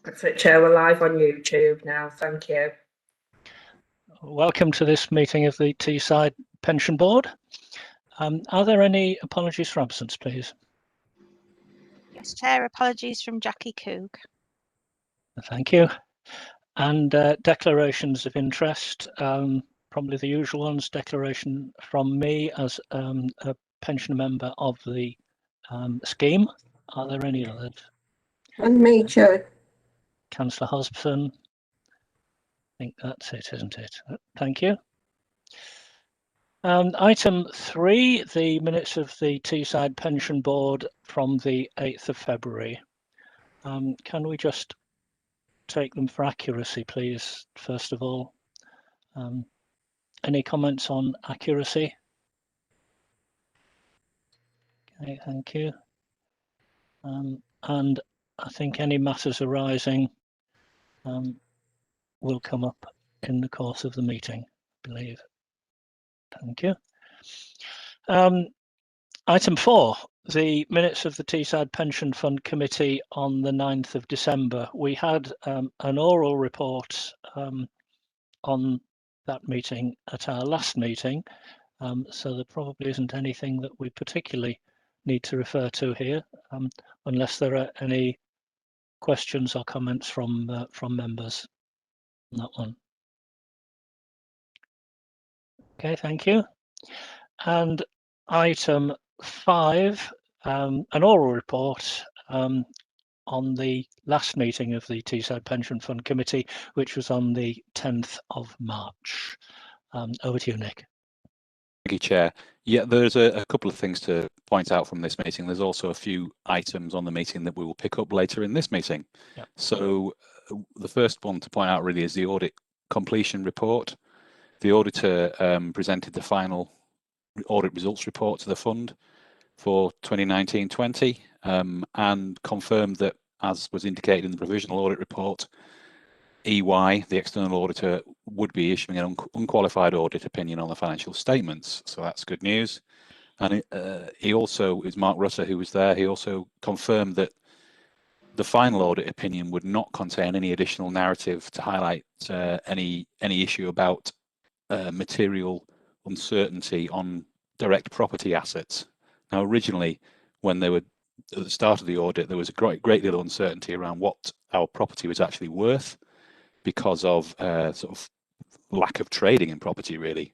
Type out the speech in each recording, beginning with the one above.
That's it, Chair. We're live on YouTube now. Thank you. Welcome to this meeting of the Teesside Pension Board. Are there any apologies for absence, please? Yes, Chair. Apologies from Jackie Coog. Thank you. And declarations of interest, probably the usual ones. Declaration from me as a pension member of the scheme. Are there any others? And me, Chair. Councillor Hosbson. I think that's it, isn't it? Thank you. Item 3, the minutes of the Teesside Pension Board from the 8th of February. Can we just take them for accuracy, please, first of all? Any comments on accuracy? Okay, thank you. And I think any matters arising will come up in the course of the meeting, I believe. Thank you. Item 4, the minutes of the Teesside Pension Fund Committee on the 9th of December. We had an oral report on that meeting at our last meeting, so there probably isn't anything that we particularly need to refer to here, unless there are any questions or comments from members on that one. Okay, thank you. And item 5, an oral report on the last meeting of the Teesside Pension Fund Committee, which was on the 10th of March. Over to you, Nick. Thank you, Chair. Yeah, there's a couple of things to point out from this meeting. There's also a few items on the meeting that we will pick up later in this meeting. Yep. So the first one to point out really is the audit completion report. The auditor presented the final audit results report to the fund for 2019-20 and confirmed that, as was indicated in the provisional audit report, EY, the external auditor, would be issuing an unqualified audit opinion on the financial statements. So that's good news. And he also, is Mark Rutter, who was there, he also confirmed that the final audit opinion would not contain any additional narrative to highlight any issue about material uncertainty on direct property assets. Now, originally, when they were at the start of the audit, there was a great deal of uncertainty around what our property was actually worth, because of sort of lack of trading in property really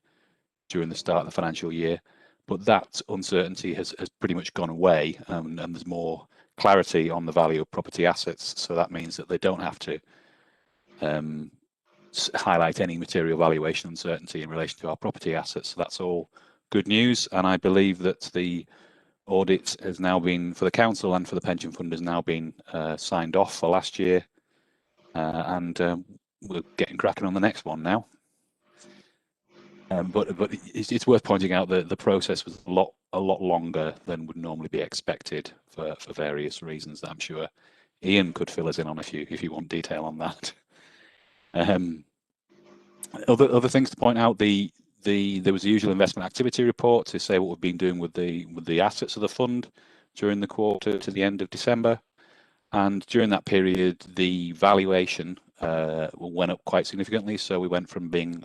during the start of the financial year. But that uncertainty has pretty much gone away, and there's more clarity on the value of property assets. So that means that they don't have to highlight any material valuation uncertainty in relation to our property assets. So that's all good news. And I believe that the audit has now been, for the council and for the pension fund, has now been signed off for last year. And we're getting cracking on the next one now. But it's worth pointing out that the process was a lot longer than would normally be expected for various reasons that I'm sure Ian could fill us in on if you want detail on that. Other things to point out, there was the usual investment activity report to say what we've been doing with the assets of the fund during the quarter to the end of December. And during that period, the valuation went up quite significantly. So we went from being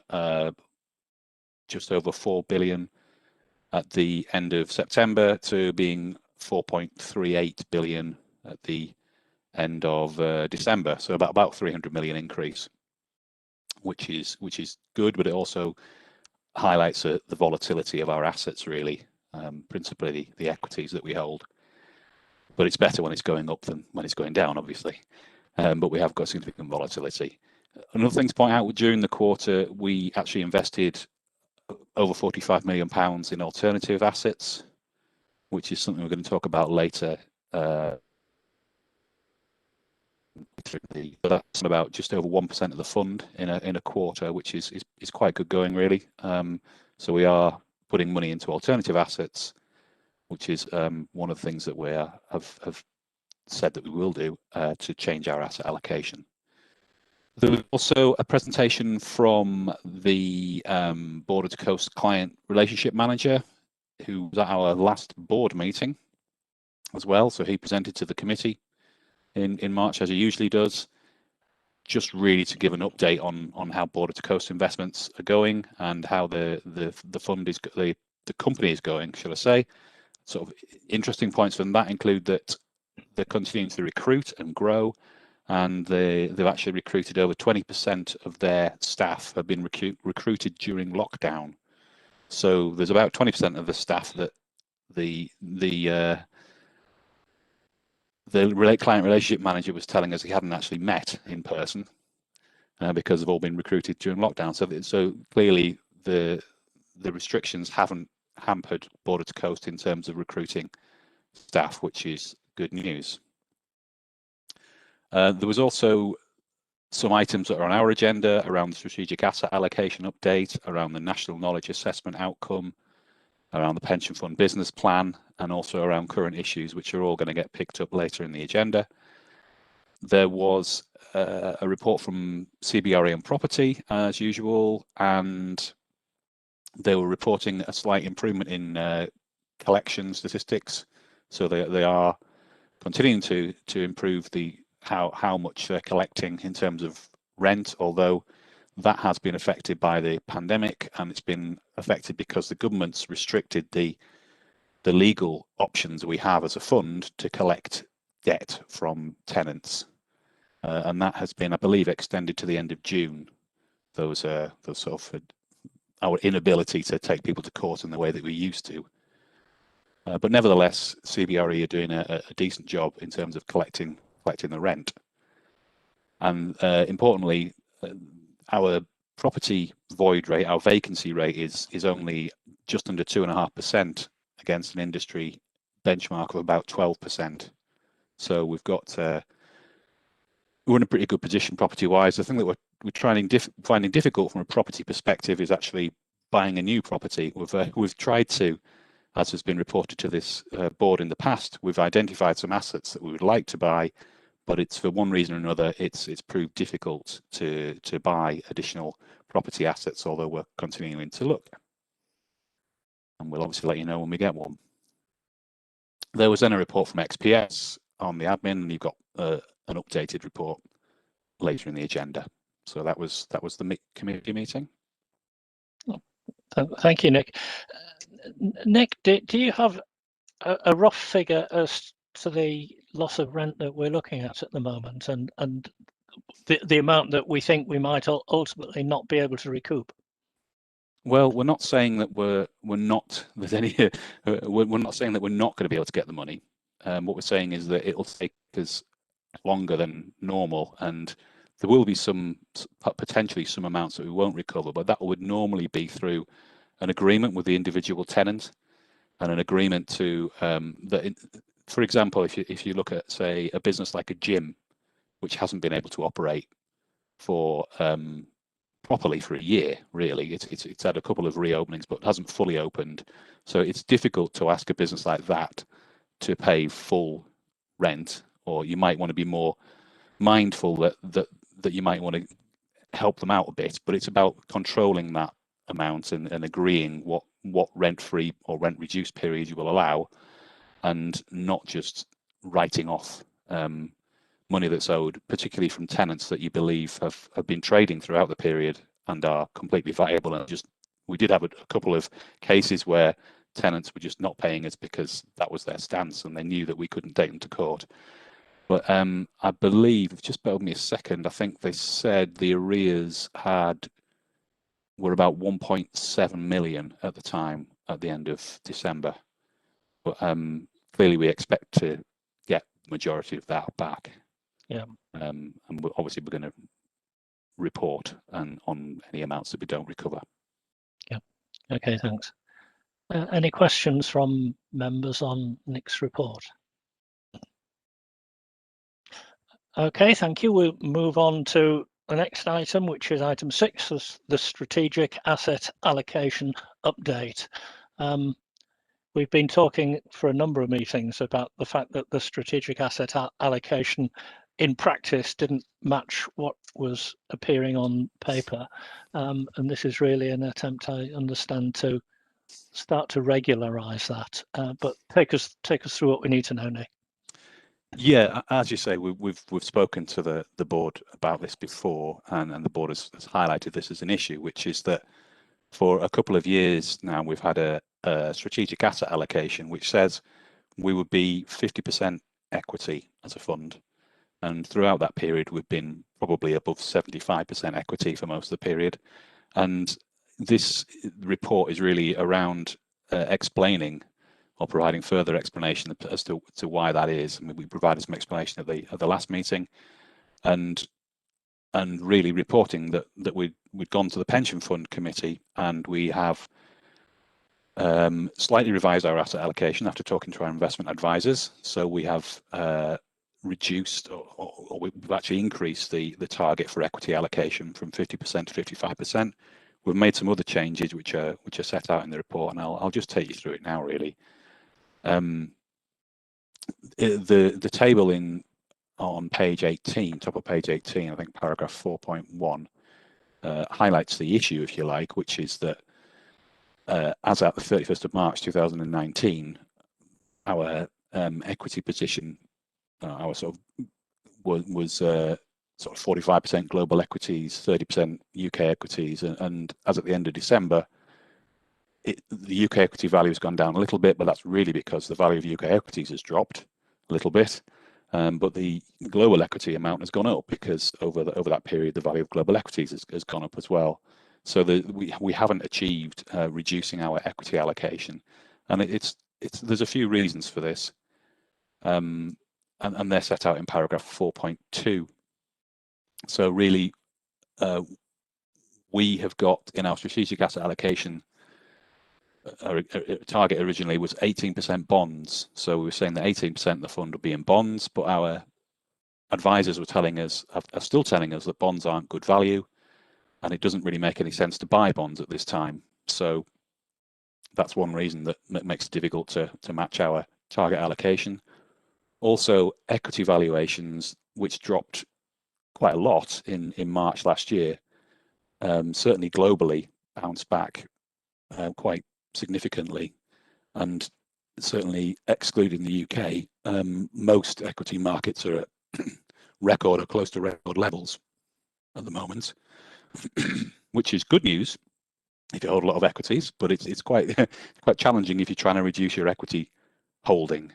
just over 4 billion at the end of September to being 4.38 billion at the end of December. So about 300 million increase, which is good, but it also highlights the volatility of our assets really, principally the equities that we hold. But it's better when it's going up than when it's going down, obviously. But we have got significant volatility. Another thing to point out, during the quarter, we actually invested over £45 million in alternative assets, which is something we're going to talk about later. That's about just over 1% of the fund in a quarter, which is quite good going, really. So we are putting money into alternative assets, which is one of the things that we have said that we will do to change our asset allocation. There was also a presentation from the Border to Coast Client Relationship Manager, who was at our last board meeting as well. So he presented to the committee in March, as he usually does. just really to give an update on how border to coast investments are going and how the fund is the company is going, shall I say. Sort of interesting points from that include that they're continuing to recruit and grow, and they've actually recruited over 20% of their staff have been recruited during lockdown. So there's about 20% of the staff that the client relationship manager was telling us he hadn't actually met in person because they've all been recruited during lockdown. So clearly the restrictions haven't hampered border to coast in terms of recruiting staff, which is good news. There was also some items that are on our agenda around the strategic asset allocation update, around the national knowledge assessment outcome, around the pension fund business plan, and also around current issues, which are all going to get picked up later in the agenda. There was a report from CBRE on property, as usual, and they were reporting a slight improvement in collection statistics. So they are continuing to improve how much they're collecting in terms of rent, although that has been affected by the pandemic, and it's been affected because the government's restricted the legal options we have as a fund to collect debt from tenants, and that has been, I believe, extended to the end of June. Those sort of our inability to take people to court in the way that we used to. But nevertheless, CBRE are doing a decent job in terms of collecting the rent. And importantly, our property void rate, our vacancy rate is only just under 2.5% against an industry benchmark of about 12%. So we've got we're in a pretty good position property-wise. The thing that we're finding difficult from a property perspective is actually buying a new property. We've tried to, as has been reported to this board in the past, we've identified some assets that we would like to buy, but it's for one reason or another, it's proved difficult to buy additional property assets, although we're continuing to look. And we'll obviously let you know when we get one. There was then a report from XPS on the admin, and you've got an updated report later in the agenda. So that was the committee meeting. Thank you, Nick. Nick, do you have a rough figure as to the loss of rent that we're looking at the moment, and the amount that we think we might ultimately not be able to recoup? Well, we're not saying that we're not saying that we're not going to be able to get the money. What we're saying is that it'll take us longer than normal, and there will be potentially some amounts that we won't recover, but that would normally be through an agreement with the individual tenant and an agreement to for example, if you look at, say, a business like a gym, which hasn't been able to operate for properly for a year, really. It's had a couple of reopenings, but hasn't fully opened. So it's difficult to ask a business like that to pay full rent, or you might want to be more mindful that you might want to help them out a bit. But it's about controlling that amount and agreeing what rent-free or rent-reduced period you will allow, and not just writing off money that's owed, particularly from tenants that you believe have been trading throughout the period and are completely viable. And we did have a couple of cases where tenants were just not paying us because that was their stance, and they knew that we couldn't take them to court. But I believe, just bear with me a second, I think they said the arrears were about 1.7 million at the time, at the end of December. But clearly we expect to get the majority of that back. Yeah. And we're going to report on any amounts that we don't recover. Yeah. Okay, thanks. Any questions from members on Nick's report? Okay, thank you. We'll move on to the next item, which is item 6, the strategic asset allocation update. We've been talking for a number of meetings about the fact that the strategic asset allocation in practice didn't match what was appearing on paper. And this is really an attempt, I understand, to start to regularise that. But take us through what we need to know, Nick. Yeah, as you say, we've spoken to the board about this before, and the board has highlighted this as an issue, which is that for a couple of years now we've had a strategic asset allocation which says we would be 50% equity as a fund, and throughout that period we've been probably above 75% equity for most of the period. And this report is really around explaining or providing further explanation as to why that is. I mean, we provided some explanation at the last meeting, and really reporting that we'd gone to the pension fund committee and we have slightly revised our asset allocation after talking to our investment advisors. So we have reduced, or we've actually increased the target for equity allocation from 50% to 55%. We've made some other changes which are set out in the report, and I'll just take you through it now. Really, the table on page 18, top of page 18, I think paragraph 4.1, highlights the issue, if you like, which is that as at the 31st of March 2019, our equity position, our sort of was sort of 45% global equities, 30% UK equities, and as at the end of December, the UK equity value has gone down a little bit, but that's really because the value of UK equities has dropped a little bit. But the global equity amount has gone up because over that period, the value of global equities has gone up as well. So we haven't achieved reducing our equity allocation, and there's a few reasons for this, and they're set out in paragraph 4.2. So really, we have got in our strategic asset allocation, our target originally was 18% bonds. So we were saying that 18% of the fund would be in bonds, but our advisors were are still telling us that bonds aren't good value, and it doesn't really make any sense to buy bonds at this time. So that's one reason that makes it difficult to match our target allocation. Also, equity valuations, which dropped quite a lot in March last year, certainly globally bounced back quite significantly, and certainly excluding the UK, most equity markets are at record or close to record levels at the moment, which is good news if you hold a lot of equities, but it's quite quite challenging if you're trying to reduce your equity holding.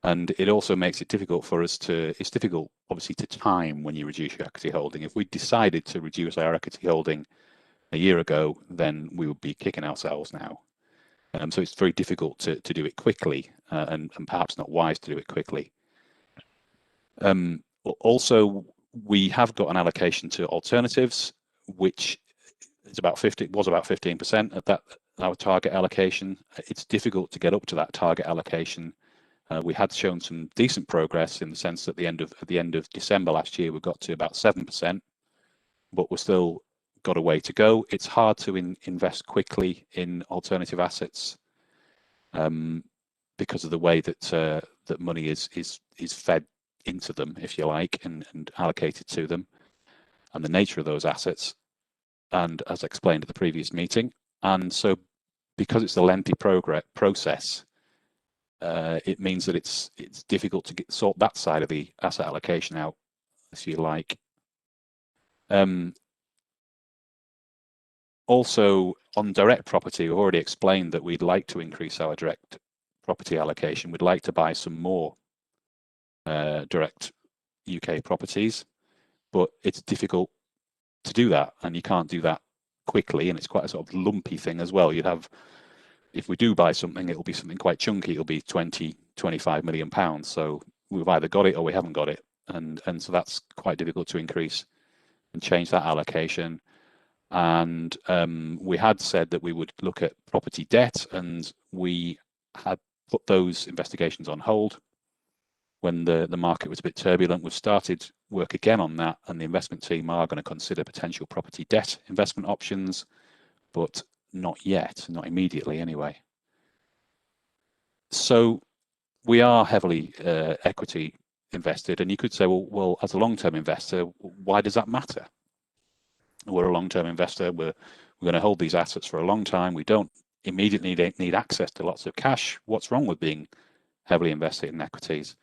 And it also makes it difficult for us it's difficult obviously to time when you reduce your equity holding. If we decided to reduce our equity holding a year ago, then we would be kicking ourselves now. So it's very difficult to do it quickly, and perhaps not wise to do it quickly. Also, we have got an allocation to alternatives, which is about 15% at that our target allocation. It's difficult to get up to that target allocation. We had shown some decent progress in the sense that at the end of December last year, we got to about 7%, but we're still got a way to go. It's hard to invest quickly in alternative assets because of the way that that money is fed into them, if you like, and allocated to them, and the nature of those assets, and as explained at the previous meeting. And so, because it's a lengthy process, it means that it's difficult to sort that side of the asset allocation out, if you like. Also, on direct property, we've already explained that we'd like to increase our direct property allocation. We'd like to buy some more direct UK properties, but it's difficult to do that, and you can't do that quickly, and it's quite a sort of lumpy thing as well. You'd have, if we do buy something, it'll be something quite chunky. It'll be 20-25 million pounds. So we've either got it or we haven't got it, and so that's quite difficult to increase and change that allocation. And we had said that we would look at property debt, and we had put those investigations on hold when the market was a bit turbulent. We've started work again on that, and the investment team are going to consider potential property debt investment options, but not yet, not immediately anyway. So we are heavily equity invested, and you could say, well, as a long-term investor, why does that matter? We're a long-term investor. We're going to hold these assets for a long time. We don't immediately need access to lots of cash. What's wrong with being heavily invested in equities?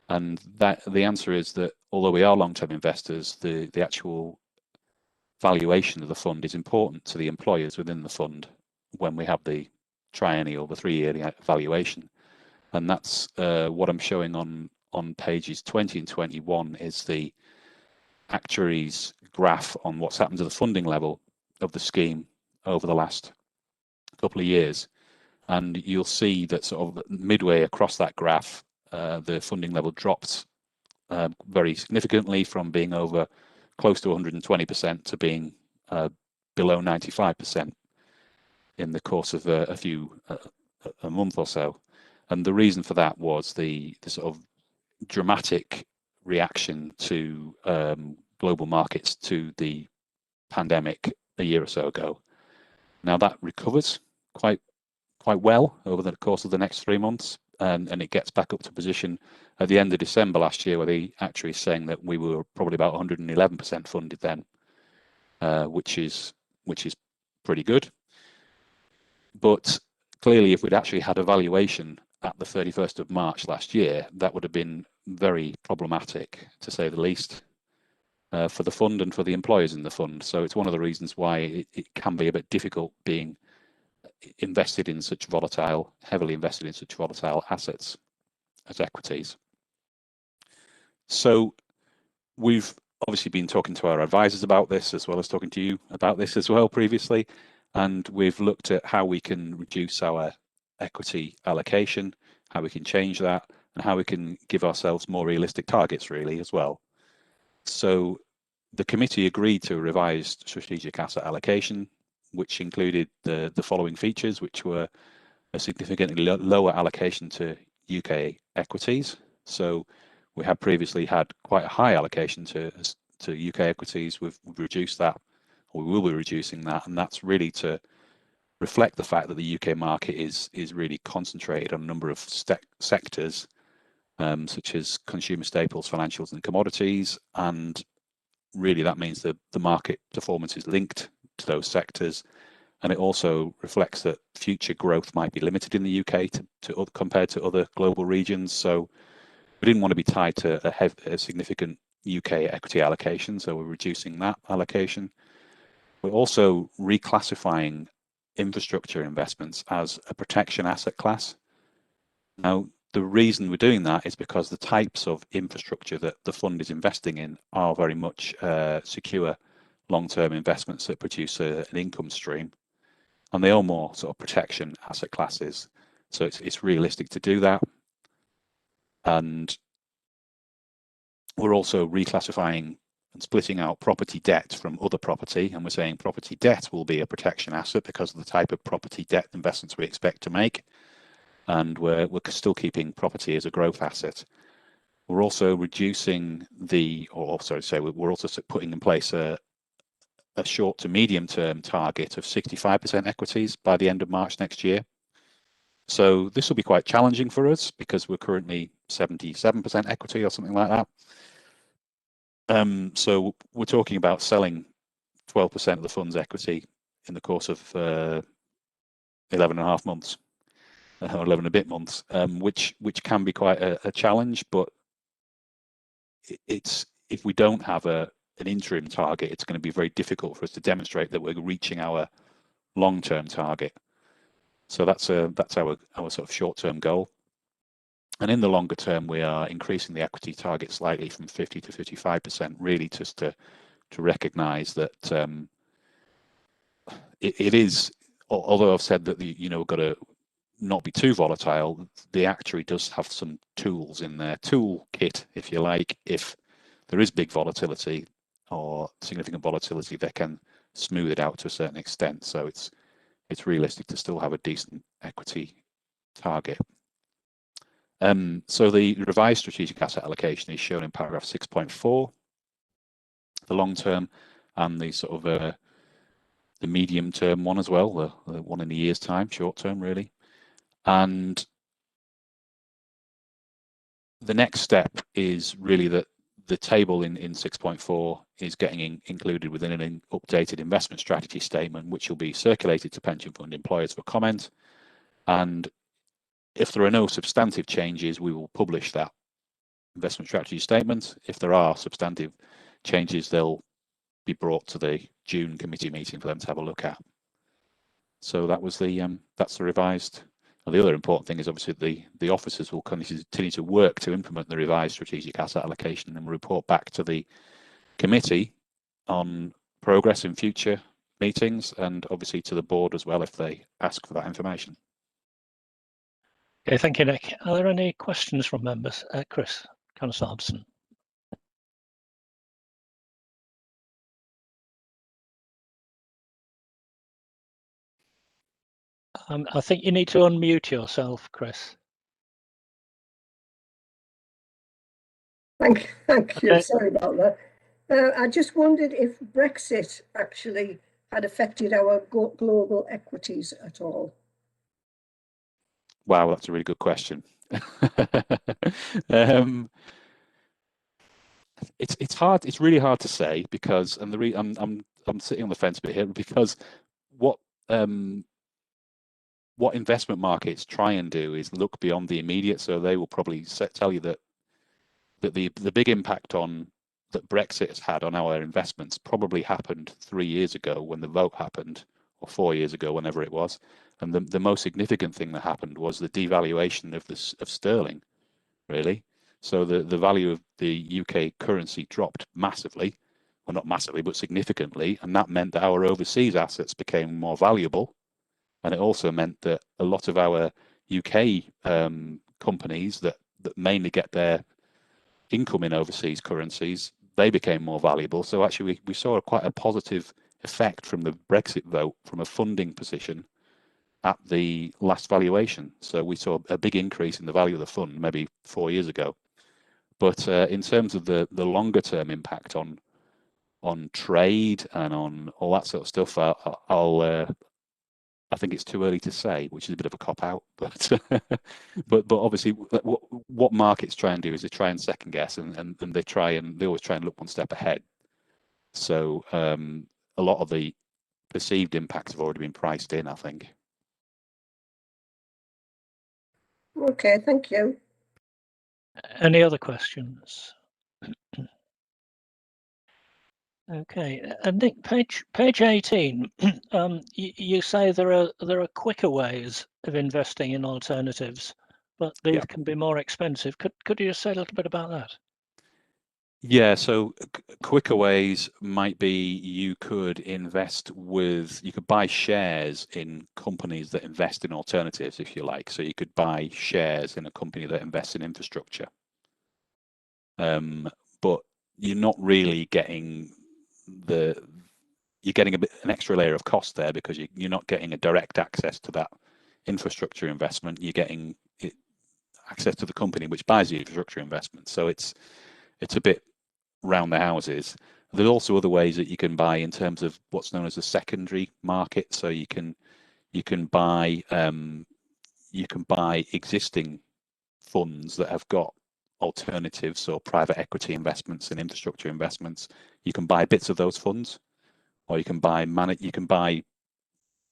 And that the answer is that although we are long-term investors, the actual valuation of the fund is important to the employers within the fund when we have the triennial, the 3-year valuation. And that's what I'm showing on pages 20 and 21 is the actuaries graph on what's happened to the funding level of the scheme over the last couple of years. And you'll see that sort of midway across that graph, the funding level dropped very significantly from being over close to 120% to being below 95% in the course of a month or so. And the reason for that was the sort of dramatic reaction to global markets to the pandemic a year or so ago. Now that recovers quite well over the course of the next 3 months, and it gets back up to position at the end of December last year, where the actuary is saying that we were probably about 111% funded then, which is pretty good. But clearly, if we'd actually had a valuation at the 31st of March last year, that would have been very problematic, to say the least, for the fund and for the employers in the fund. So it's one of the reasons why it can be a bit difficult being invested in such volatile, heavily invested in such volatile assets as equities. So we've obviously been talking to our advisors about this, as well as talking to you about this as well previously, and we've looked at how we can reduce our equity allocation, how we can change that, and how we can give ourselves more realistic targets really as well. So the committee agreed to a revised strategic asset allocation, which included the following features, which were a significantly lower allocation to UK equities. So we have previously had quite a high allocation to UK equities. We've reduced that, or we will be reducing that, and that's really to reflect the fact that the UK market is really concentrated on a number of sectors, such as consumer staples, financials, and commodities, and really that means that the market performance is linked to those sectors, and it also reflects that future growth might be limited in the UK compared to other global regions. So we didn't want to be tied to a significant UK equity allocation, so we're reducing that allocation. We're also reclassifying infrastructure investments as a protection asset class. Now, the reason we're doing that is because the types of infrastructure that the fund is investing in are very much secure long-term investments that produce an income stream, and they are more sort of protection asset classes. So it's realistic to do that. And we're also reclassifying and splitting out property debt from other property, and we're saying property debt will be a protection asset because of the type of property debt investments we expect to make, and we're still keeping property as a growth asset. We're also reducing we're also putting in place a short to medium term target of 65% equities by the end of March next year. So this will be quite challenging for us because we're currently 77% equity or something like that. So we're talking about selling 12% of the fund's equity in the course of 11.5 months, or 11 and a bit months, which can be quite a challenge. But it's, if we don't have an interim target, it's going to be very difficult for us to demonstrate that we're reaching our long-term target. So that's our sort of short-term goal. And in the longer term, we are increasing the equity target slightly from 50 to 55%, really just to recognise that it is, although I've said that we've got to not be too volatile, the actuary does have some tools in their toolkit, if you like. If there is big volatility or significant volatility, they can smooth it out to a certain extent. So it's realistic to still have a decent equity target. So the revised strategic asset allocation is shown in paragraph 6.4, the long term, and the sort of the medium term one as well, the one in a year's time, short term really. And the next step is really that the table in 6.4 is getting included within an updated investment strategy statement, which will be circulated to pension fund employers for comment. And if there are no substantive changes, we will publish that investment strategy statement. If there are substantive changes, they'll be brought to the June committee meeting for them to have a look at. So that was that's the revised. And the other important thing is obviously the officers will continue to work to implement the revised strategic asset allocation and report back to the committee on progress in future meetings, and obviously to the board as well if they ask for that information. Okay, thank you, Nick. Are there any questions from members? Chris, Councillor Hobson. I think you need to unmute yourself, Chris. Thank you. Okay. Sorry about that. I just wondered if Brexit actually had affected our global equities at all. Wow, that's a really good question. It's hard. It's really hard to say because, and I'm sitting on the fence a bit here because what investment markets try and do is look beyond the immediate. So they will probably tell you that the big impact that Brexit has had on our investments probably happened 3 years ago when the vote happened, or 4 years ago, whenever it was. And the most significant thing that happened was the devaluation of sterling, really. So the value of the UK currency dropped massively, well, not massively, but significantly, and that meant that our overseas assets became more valuable. And it also meant that a lot of our UK companies that mainly get their income in overseas currencies, they became more valuable. So actually we saw quite a positive effect from the Brexit vote from a funding position at the last valuation. So we saw a big increase in the value of the fund maybe 4 years ago. But in terms of the longer term impact on trade and on all that sort of stuff, I think it's too early to say, which is a bit of a cop out. But but obviously, what markets try and do is they try and second guess, and they always try and look one step ahead. So a lot of the perceived impacts have already been priced in, I think. Okay, thank you. Any other questions? Okay, and Nick, page 18, you say there are quicker ways of investing in alternatives, but these can be more expensive. Could you just say a little bit about that? Yeah, so quicker ways might be you could buy shares in companies that invest in alternatives, if you like. So you could buy shares in a company that invests in infrastructure. But you're not really getting an extra layer of cost there because you're not getting a direct access to that infrastructure investment. You're getting access to the company which buys the infrastructure investment. So it's a bit round the houses. There's also other ways that you can buy in terms of what's known as a secondary market. So you can buy existing funds that have got alternatives or private equity investments and infrastructure investments. You can buy bits of those funds, or you can buy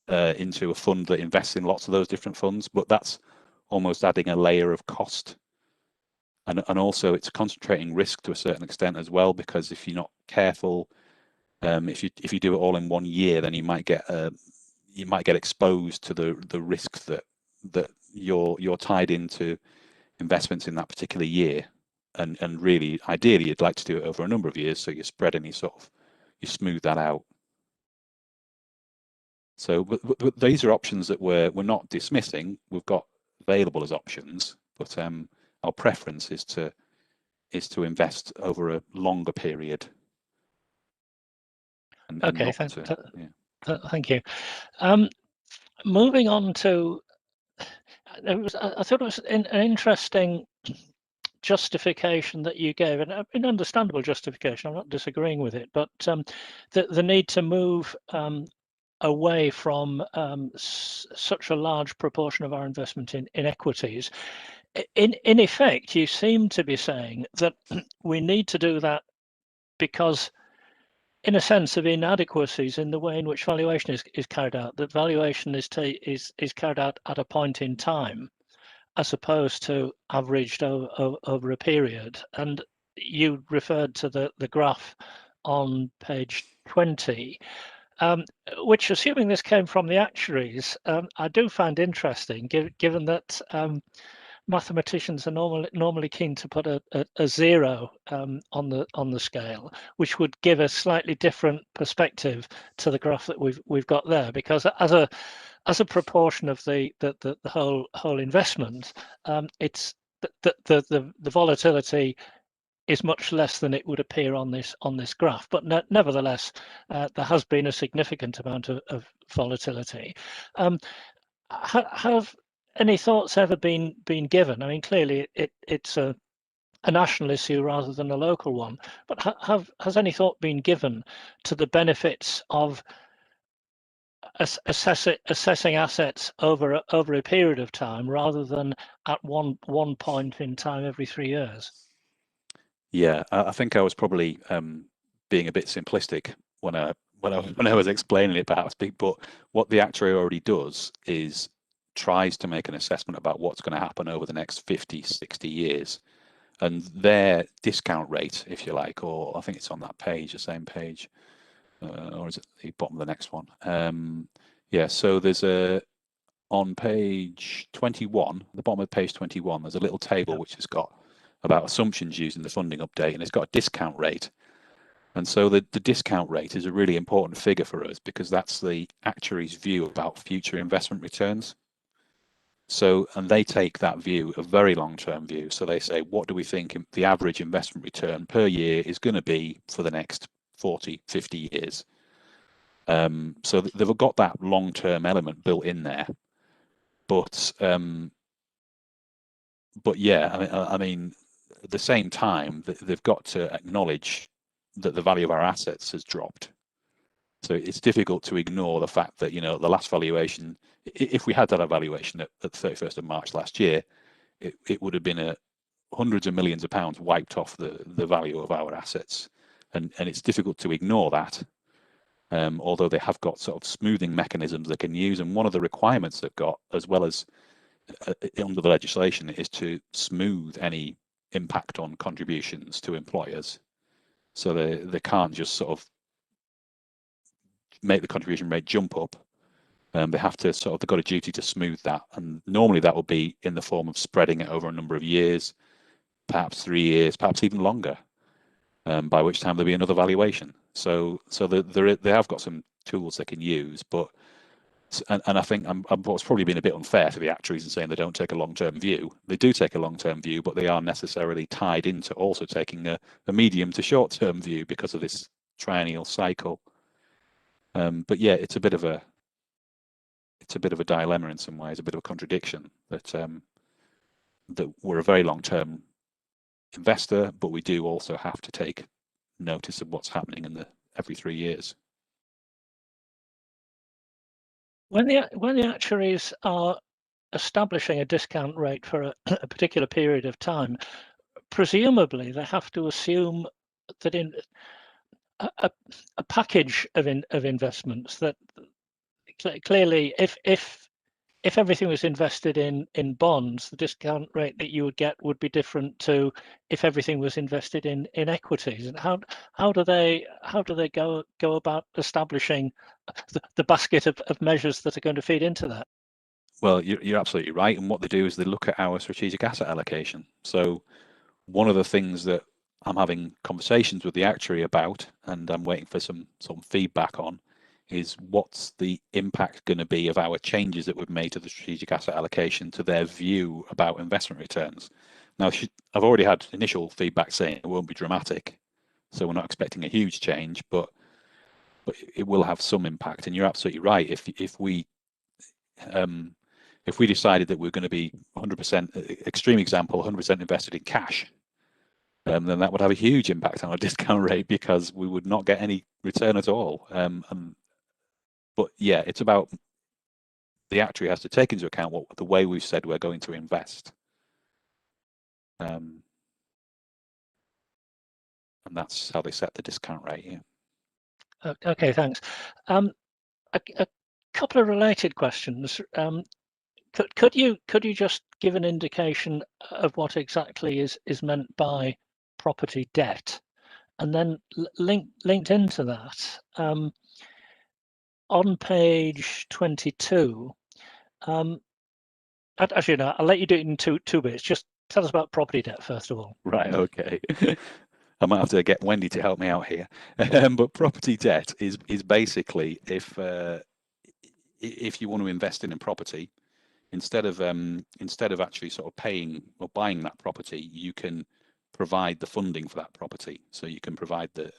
into a fund that invests in lots of those different funds. But that's almost adding a layer of cost. And also it's concentrating risk to a certain extent as well, because if you're not careful, if you do it all in 1 year, then you might get exposed to the risks that you're tied into investments in that particular year. And really, ideally, you'd like to do it over a number of years, so you smooth that out. So but these are options that we're not dismissing. We've got available as options, but our preference is to invest over a longer period. Okay, thank you. Moving on to, I thought it was an interesting justification that you gave, and an understandable justification. I'm not disagreeing with it, but the need to move away from such a large proportion of our investment in equities. In effect, you seem to be saying that we need to do that because, in a sense, of inadequacies in the way in which valuation is carried out. That valuation is carried out at a point in time, as opposed to averaged over a period. And you referred to the graph on page 20, which, assuming this came from the actuaries, I do find interesting, given that mathematicians are normally keen to put a zero on the scale, which would give a slightly different perspective to the graph that we've got there. Because as a proportion of the whole investment, it's the volatility is much less than it would appear on this graph. But nevertheless, there has been a significant amount of volatility. Have any thoughts ever been given? I mean, clearly it's a national issue rather than a local one. But has any thought been given to the benefits of assessing assets over a period of time rather than at one point in time every 3 years? Yeah, I think I was probably being a bit simplistic when I was explaining it, perhaps. But what the actuary already does is tries to make an assessment about what's going to happen over the next 50, 60 years. And their discount rate, if you like, or I think it's on that page, the same page, or is it the bottom of the next one? Yeah, so there's on page 21, the bottom of page 21, there's a little table which has got about assumptions used in the funding update, and it's got a discount rate. And so the discount rate is a really important figure for us because that's the actuary's view about future investment returns. So, and they take that view, a very long-term view. So they say, what do we think the average investment return per year is going to be for the next 40, 50 years? So they've got that long-term element built in there. But yeah, I mean, at the same time, they've got to acknowledge that the value of our assets has dropped. So it's difficult to ignore the fact that, the last valuation, if we had that evaluation at the 31st of March last year, it would have been hundreds of millions of pounds wiped off the value of our assets. And it's difficult to ignore that, although they have got sort of smoothing mechanisms they can use. And one of the requirements they've got, as well as under the legislation, is to smooth any impact on contributions to employers. So they can't just sort of make the contribution rate jump up. They have to they've got a duty to smooth that, and normally that will be in the form of spreading it over a number of years, perhaps 3 years, perhaps even longer, by which time there'll be another valuation. So they have got some tools they can use, but and I think what's probably been a bit unfair to the actuaries in saying they don't take a long-term view. They do take a long-term view, but they are necessarily tied into also taking a medium to short-term view because of this triennial cycle. But yeah, it's a bit of a dilemma in some ways, a bit of a contradiction that we're a very long-term investor, but we do also have to take notice of what's happening in every 3 years. When the actuaries are establishing a discount rate for a particular period of time, presumably they have to assume that in a package of investments that clearly if everything was invested in bonds, the discount rate that you would get would be different to if everything was invested in equities. And how do they go about establishing the basket of measures that are going to feed into that? Well, you're absolutely right. And what they do is they look at our strategic asset allocation. So one of the things that I'm having conversations with the actuary about, and I'm waiting for some feedback on, is what's the impact going to be of our changes that we've made to the strategic asset allocation to their view about investment returns. Now, I've already had initial feedback saying it won't be dramatic, so we're not expecting a huge change, but it will have some impact. And you're absolutely right. If we decided that we're going to be 100%, extreme example, 100% invested in cash, then that would have a huge impact on our discount rate because we would not get any return at all. But yeah, it's about the actuary has to take into account the way we've said we're going to invest. And that's how they set the discount rate. Yeah. Okay, thanks. A couple of related questions. Could you just give an indication of what exactly is meant by property debt, and then linked into that, on page 22, actually no, I'll let you do it in two bits. Just tell us about property debt first of all. Right. Okay. I might have to get Wendy to help me out here. But property debt is basically if you want to invest in a property, instead of actually sort of paying or buying that property, you can provide the funding for that property. So you can provide the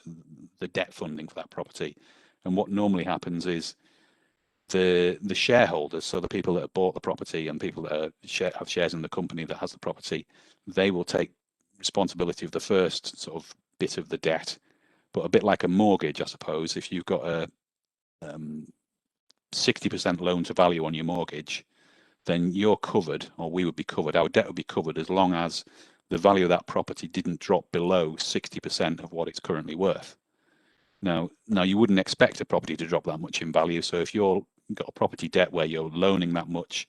debt funding for that property. And what normally happens is the shareholders, so the people that have bought the property and people that have shares in the company that has the property, they will take responsibility of the first sort of bit of the debt. But a bit like a mortgage, I suppose, if you've got a 60% loan to value on your mortgage, then you're covered, or we would be covered, our debt would be covered as long as the value of that property didn't drop below 60% of what it's currently worth. Now you wouldn't expect a property to drop that much in value. So if you've got a property debt where you're loaning that much,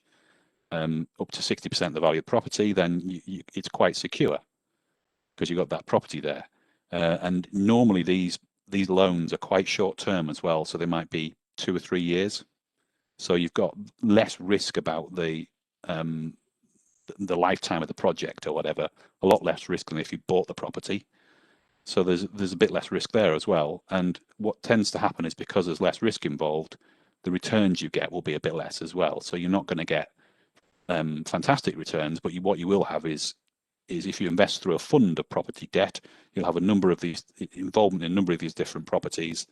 up to 60% of the value of the property, then it's quite secure because you've got that property there. And normally these loans are quite short term as well. So they might be 2 or 3 years. So you've got less risk about the lifetime of the project or whatever, a lot less risk than if you bought the property. So there's a bit less risk there as well. And what tends to happen is because there's less risk involved, the returns you get will be a bit less as well. So you're not going to get fantastic returns, but what you will have is if you invest through a fund of property debt, you'll have a number of these involvement in a number of these different properties,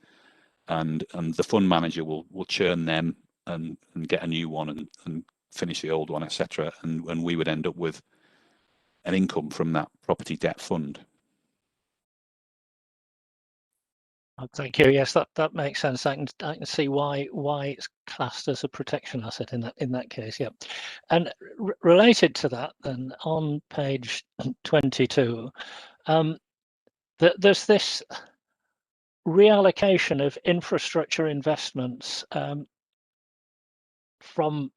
and the fund manager will churn them and get a new one and finish the old one, etc. And we would end up with an income from that property debt fund. Thank you. Yes, that makes sense. I can see why it's classed as a protection asset in that case. Yeah, and related to that, then on page 22, there's this reallocation of infrastructure investments from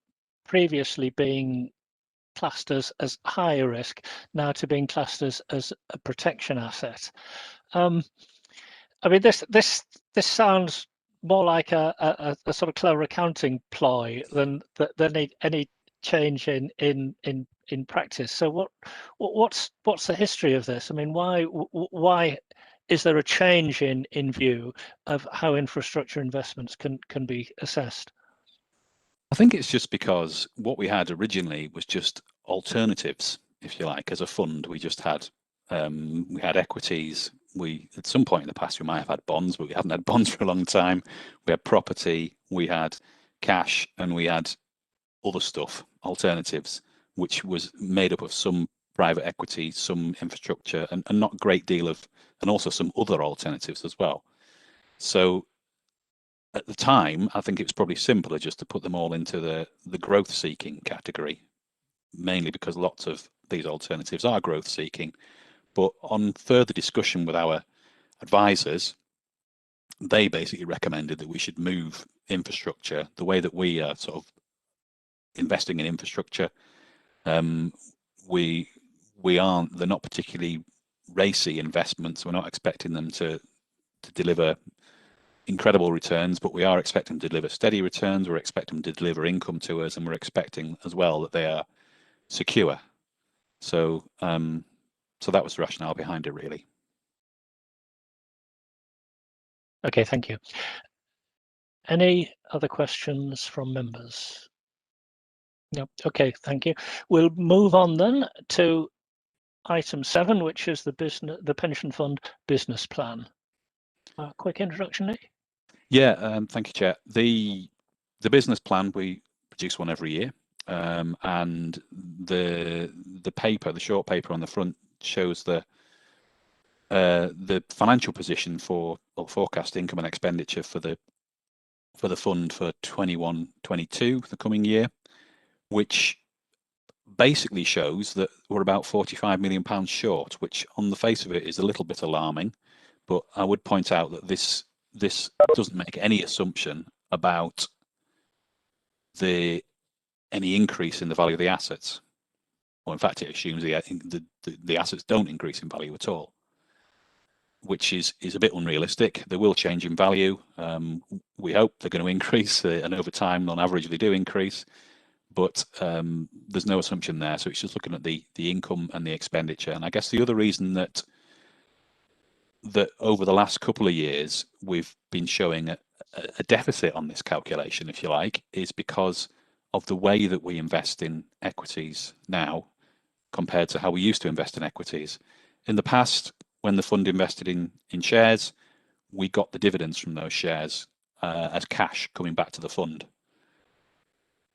previously being classed as higher risk now to being classed as a protection asset. I mean, this sounds more like a sort of clever accounting ploy than any change in practice. So what's the history of this? I mean, why is there a change in view of how infrastructure investments can be assessed? I think it's just because what we had originally was just alternatives, if you like. As a fund, we just had we had equities. At some point in the past, we might have had bonds, but we haven't had bonds for a long time. We had property, we had cash, and we had other stuff, alternatives, which was made up of some private equity, some infrastructure, and not a great deal of, and also some other alternatives as well. So at the time, I think it was probably simpler just to put them all into the growth seeking category, mainly because lots of these alternatives are growth seeking. But on further discussion with our advisors, they basically recommended that we should move infrastructure the way that we are sort of investing in infrastructure. They're not particularly racy investments. We're not expecting them to deliver incredible returns, but we are expecting to deliver steady returns. We're expecting to deliver income to us, and we're expecting as well that they are secure. So that was the rationale behind it, really. Okay, thank you. Any other questions from members? No. Okay, thank you. We'll move on then to item 7, which is the pension fund business plan. Quick introduction, Nick. Yeah, thank you, Chair. The business plan, we produce one every year, and the paper, the short paper on the front, shows the financial position for forecast income and expenditure for the fund for 21-22, the coming year, which basically shows that we're about £45 million short, which on the face of it is a little bit alarming. But I would point out that this doesn't make any assumption about the any increase in the value of the assets. Or in fact, it assumes the assets don't increase in value at all, which is a bit unrealistic. They will change in value. We hope they're going to increase, and over time, on average, they do increase. But there's no assumption there. So it's just looking at the income and the expenditure. And I guess the other reason that over the last couple of years we've been showing a deficit on this calculation, if you like, is because of the way that we invest in equities now compared to how we used to invest in equities. In the past, when the fund invested in shares, we got the dividends from those shares as cash coming back to the fund.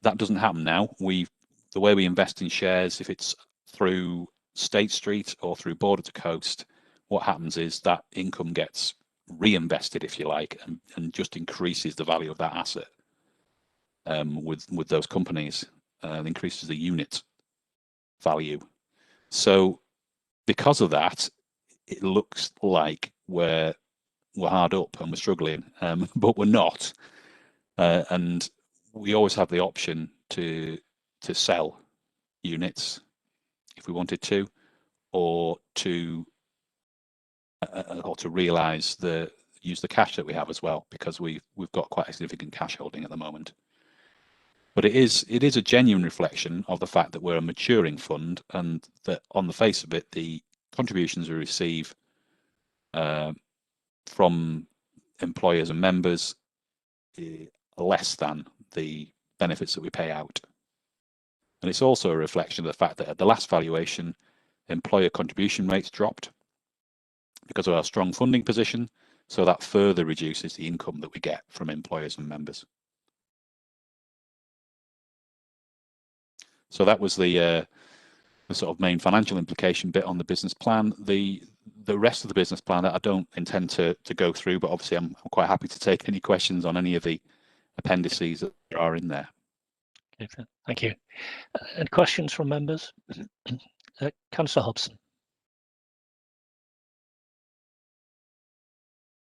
That doesn't happen now. The way we invest in shares, if it's through State Street or through Border to Coast, what happens is that income gets reinvested, if you like, and just increases the value of that asset with those companies, increases the unit value. So because of that, it looks like we're hard up and we're struggling, but we're not. And we always have the option to sell units if we wanted to, or to realise use the cash that we have as well, because we've got quite a significant cash holding at the moment. But it is a genuine reflection of the fact that we're a maturing fund, and that on the face of it, the contributions we receive from employers and members are less than the benefits that we pay out. And it's also a reflection of the fact that at the last valuation, employer contribution rates dropped because of our strong funding position, so that further reduces the income that we get from employers and members. So that was the sort of main financial implication bit on the business plan. The rest of the business plan that I don't intend to go through, but obviously I'm quite happy to take any questions on any of the appendices that are in there. Okay, thank you. And questions from members? Councillor Hobson.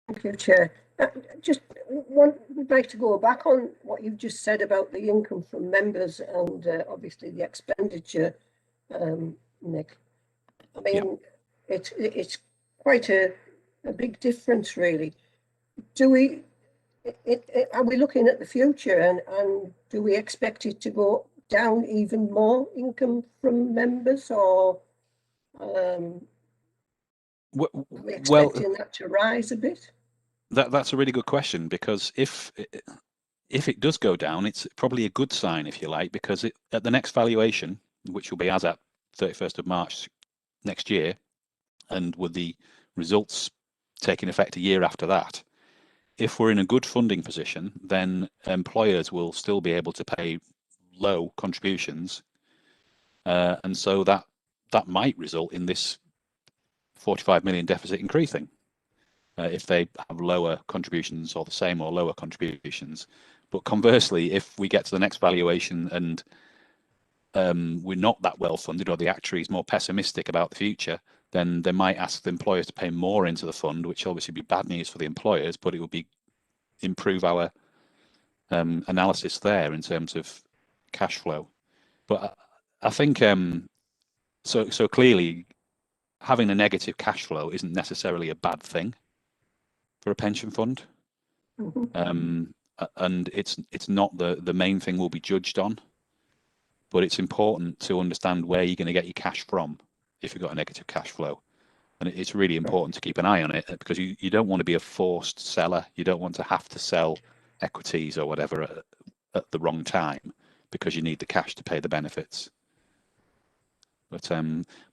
Thank you, Chair. Would like to go back on what you've just said about the income from members and obviously the expenditure, Nick. I mean, yeah. It's quite a big difference, really. Are we looking at the future, and do we expect it to go down even more, income from members, or are we expecting that to rise a bit? That's a really good question, because if it does go down, it's probably a good sign, if you like, because at the next valuation, which will be as at 31st of March next year, and with the results taking effect a year after that, if we're in a good funding position, then employers will still be able to pay low contributions, and so that might result in this 45 million deficit increasing. If they have lower contributions or the same or lower contributions. But conversely, if we get to the next valuation and we're not that well funded, or the actuary is more pessimistic about the future, then they might ask the employers to pay more into the fund, which obviously would be bad news for the employers, but it would improve our analysis there in terms of cash flow. But I think so clearly having a negative cash flow isn't necessarily a bad thing for a pension fund. Mm-hmm. And it's not the main thing we'll be judged on, but it's important to understand where you're going to get your cash from if you've got a negative cash flow. And it's really important to keep an eye on it, because you don't want to be a forced seller. You don't want to have to sell equities or whatever at the wrong time because you need the cash to pay the benefits. But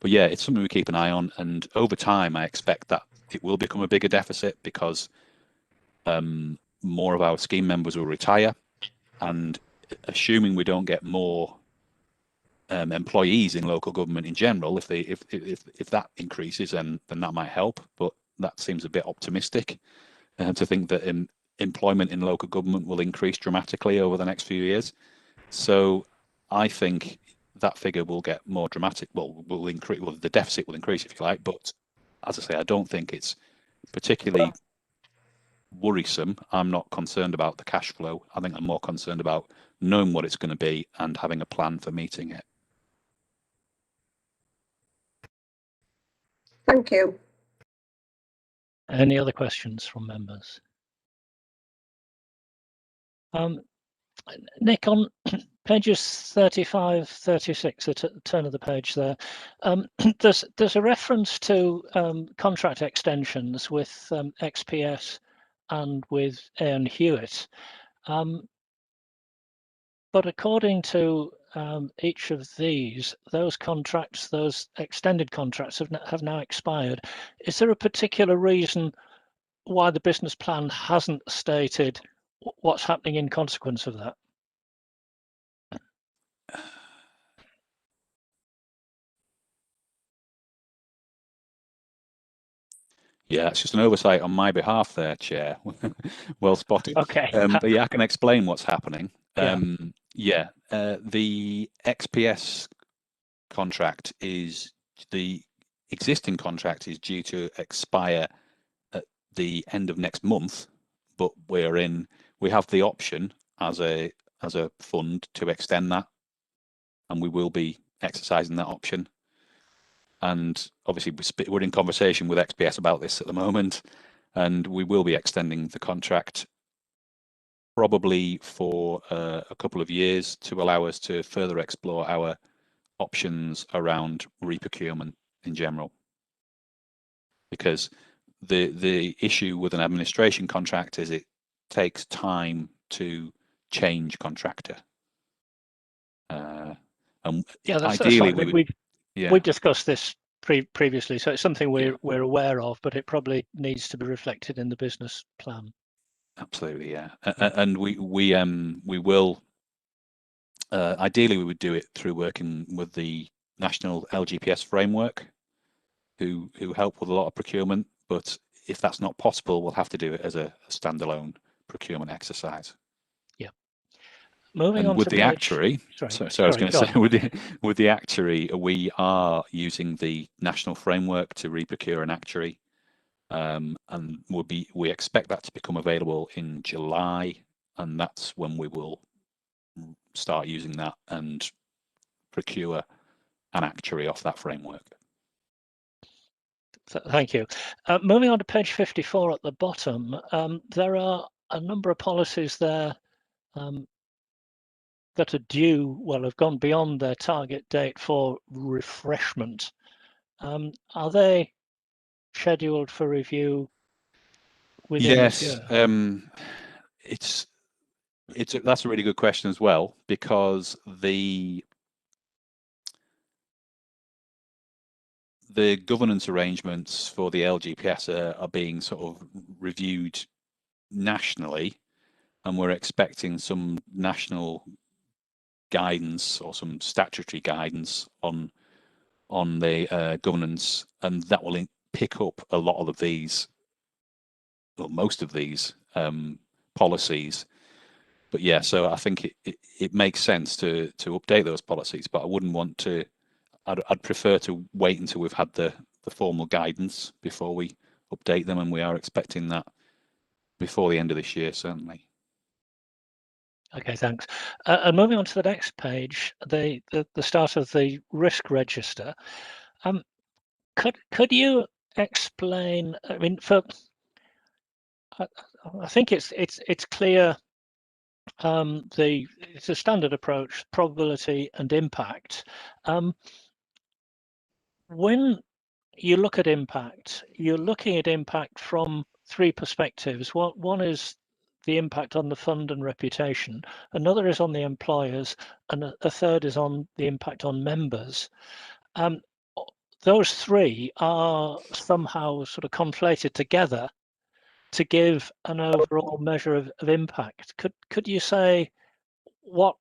yeah, it's something we keep an eye on, and over time I expect that it will become a bigger deficit, because more of our scheme members will retire, and assuming we don't get more employees in local government in general, if that increases, then that might help. But that seems a bit optimistic to think that employment in local government will increase dramatically over the next few years. So I think that figure will get more dramatic. Well, will increase. Well, the deficit will increase, if you like. But as I say, I don't think it's particularly worrisome. I'm not concerned about the cash flow. I think I'm more concerned about knowing what it's going to be and having a plan for meeting it. Thank you. Any other questions from members? Nick, on pages 35, 36, the turn of the page there, there's a reference to contract extensions with XPS and with Aon Hewitt. But according to each of these, those contracts, those extended contracts have now expired. Is there a particular reason why the business plan hasn't stated what's happening in consequence of that? Yeah, it's just an oversight on my behalf there, Chair. Well spotted. Okay. But yeah, I can explain what's happening. Yeah. The XPS contract is, the existing contract is due to expire at the end of next month, but we have the option as a fund to extend that, and we will be exercising that option. And obviously we're in conversation with XPS about this at the moment, and we will be extending the contract probably for a couple of years to allow us to further explore our options around reprocurement in general. Because the issue with an administration contract is it takes time to change contractor. And yeah, that's ideally fine. We've discussed this previously, so it's something we're aware of, but it probably needs to be reflected in the business plan. Absolutely, yeah. And we will ideally we would do it through working with the national LGPS framework, who help with a lot of procurement. But if that's not possible, we'll have to do it as a standalone procurement exercise. Yeah. Moving on with to the actuary, sorry, I was going to say, with the actuary, we are using the national framework to reprocure an actuary, and we expect that to become available in July, and that's when we will start using that and procure an actuary off that framework. Thank you. Moving on to page 54 at the bottom, there are a number of policies there that are due, have gone beyond their target date for refreshment. Are they scheduled for review within this year? Yes, that's a really good question as well, because the governance arrangements for the LGPS are being sort of reviewed nationally, and we're expecting some national guidance or some statutory guidance on the governance, and that will pick up a lot of these, or most of these policies. But yeah, so I think it makes sense to update those policies, but I wouldn't want to. I'd prefer to wait until we've had the formal guidance before we update them, and we are expecting that before the end of this year, certainly. Okay, thanks. And moving on to the next page, the start of the risk register. Could you explain? I mean, I think it's clear. It's a standard approach: probability and impact. When you look at impact, you're looking at impact from three perspectives. One is the impact on the fund and reputation, another is on the employers, and a third is on the impact on members. Those three are somehow sort of conflated together to give an overall measure of impact. Could you say what,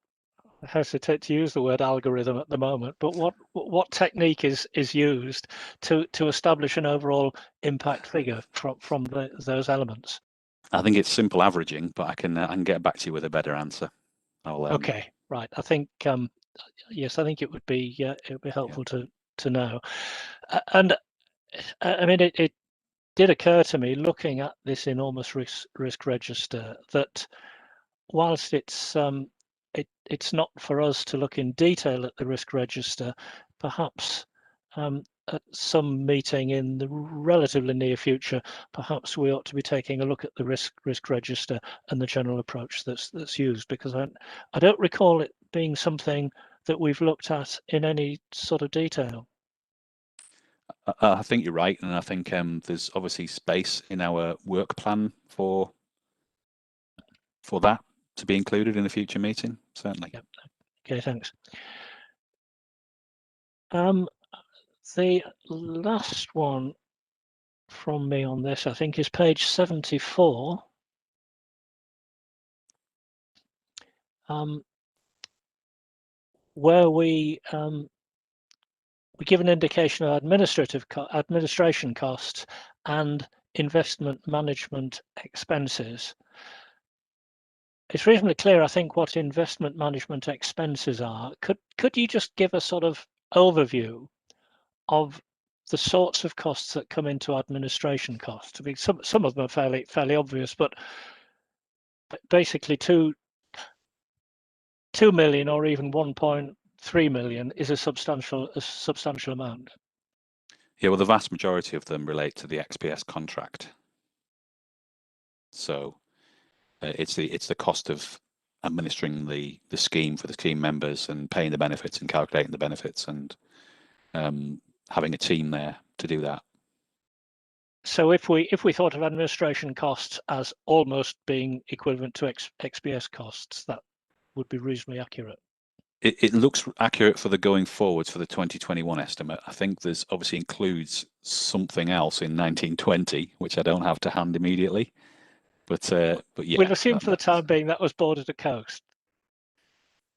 I hesitate to use the word algorithm at the moment, but what technique is used to establish an overall impact figure from those elements? I think it's simple averaging, but I can get back to you with a better answer. Okay, right. I think yes, I think it would be helpful to know. And I mean, it did occur to me, looking at this enormous risk register, that whilst it's it's not for us to look in detail at the risk register. Perhaps at some meeting in the relatively near future, perhaps we ought to be taking a look at the risk register and the general approach that's used, because I don't recall it being something that we've looked at in any sort of detail. I think you're right, and I think there's obviously space in our work plan for that to be included in a future meeting, certainly. Yep. Okay, thanks. The last one from me on this, I think, is page 74. Where we give an indication of administration costs and investment management expenses. It's reasonably clear, I think, what investment management expenses are. Could you just give a sort of overview of the sorts of costs that come into administration costs? I mean, some of them are fairly obvious, but basically 2 million or even 1.3 million is a substantial amount. Yeah, well, the vast majority of them relate to the XPS contract. So it's the cost of administering the scheme for the scheme members and paying the benefits and calculating the benefits and having a team there to do that. So if we thought of administration costs as almost being equivalent to XPS costs, that would be reasonably accurate. It looks accurate for the going forwards for the 2021 estimate. I think there's obviously includes something else in 1920, which I don't have to hand immediately. But yeah. We'll assume for the time being that was border to coast.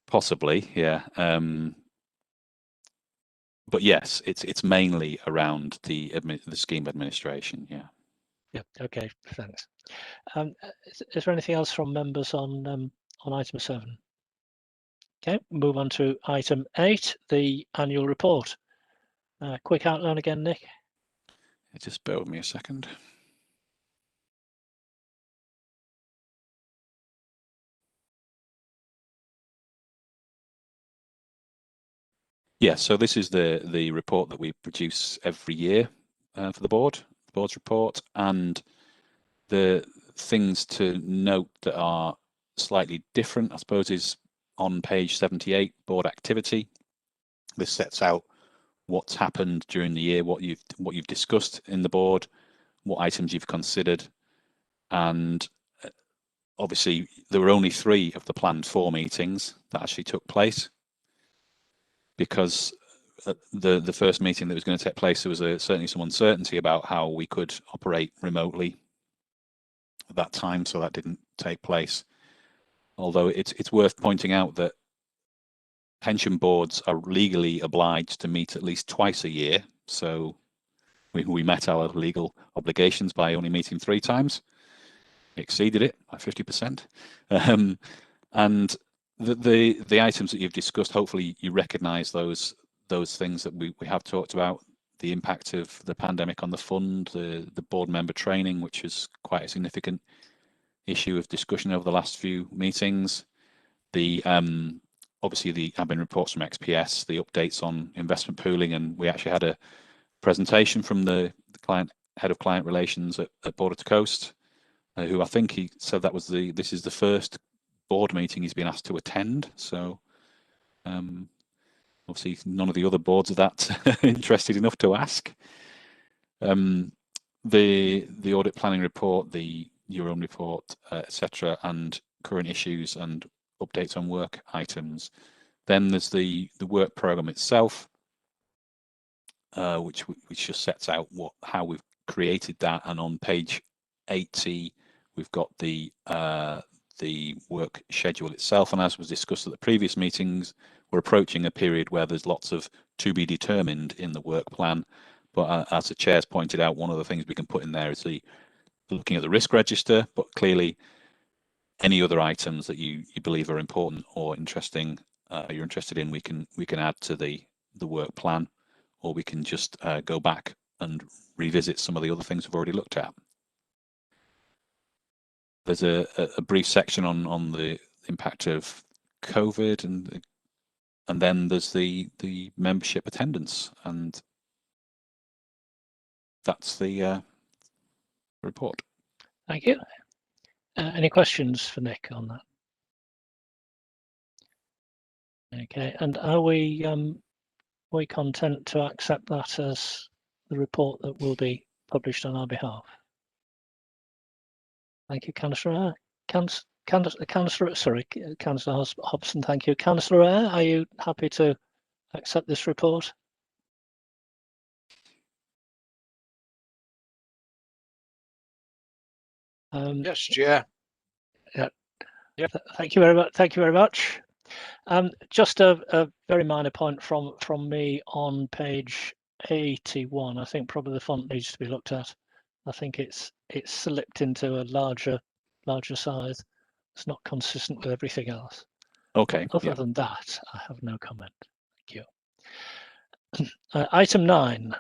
Possibly, yeah. But yes, it's mainly around the scheme administration, yeah. Yeah. Okay. Thanks. Is there anything else from members on item 7? Okay. Move on to item 8, the annual report. Quick outline again, Nick. Just bear with me a second. Yeah, so this is the report that we produce every year for the board's report, and the things to note that are slightly different, I suppose, is on page 78, board activity. This sets out what's happened during the year, what you've discussed in the board, what items you've considered, and obviously there were only 3 of the planned 4 meetings that actually took place, because the first meeting that was going to take place, there was certainly some uncertainty about how we could operate remotely at that time, so that didn't take place. Although it's worth pointing out that pension boards are legally obliged to meet at least twice a year, so we met our legal obligations by only meeting 3 times. We exceeded it by 50%. And the items that you've discussed, hopefully you recognise those things that we have talked about. The impact of the pandemic on the fund, the board member training, which is quite a significant issue of discussion over the last few meetings. The obviously the admin reports from XPS, the updates on investment pooling, and we actually had a presentation from the head of client relations at Border to Coast, who I think he said that was this is the first board meeting he's been asked to attend. So obviously none of the other boards are that interested enough to ask. The audit planning report, the your own report, etc., and current issues and updates on work items. Then there's the work program itself, which just sets out how we've created that, and on page 80 we've got the work schedule itself. And as was discussed at the previous meetings, we're approaching a period where there's lots of to be determined in the work plan. But as the chair's pointed out, one of the things we can put in there is looking at the risk register, but clearly any other items that you believe are important or interesting, you're interested in, we can add to the work plan, or we can just go back and revisit some of the other things we've already looked at. There's a brief section on the impact of COVID, and then there's the membership attendance, and that's the report. Thank you. Any questions for Nick on that? Okay, and are we content to accept that as the report that will be published on our behalf? Thank you, Councillor. Councillor Hobson, thank you. Councillor Eyre, are you happy to accept this report? Yes, Chair. Yeah. Thank you very much. Thank you very much. Just a very minor point from me on page 81. I think probably the font needs to be looked at. I think it's slipped into a larger size. It's not consistent with everything else. Okay. Other than that, I have no comment. Thank you. Item 9.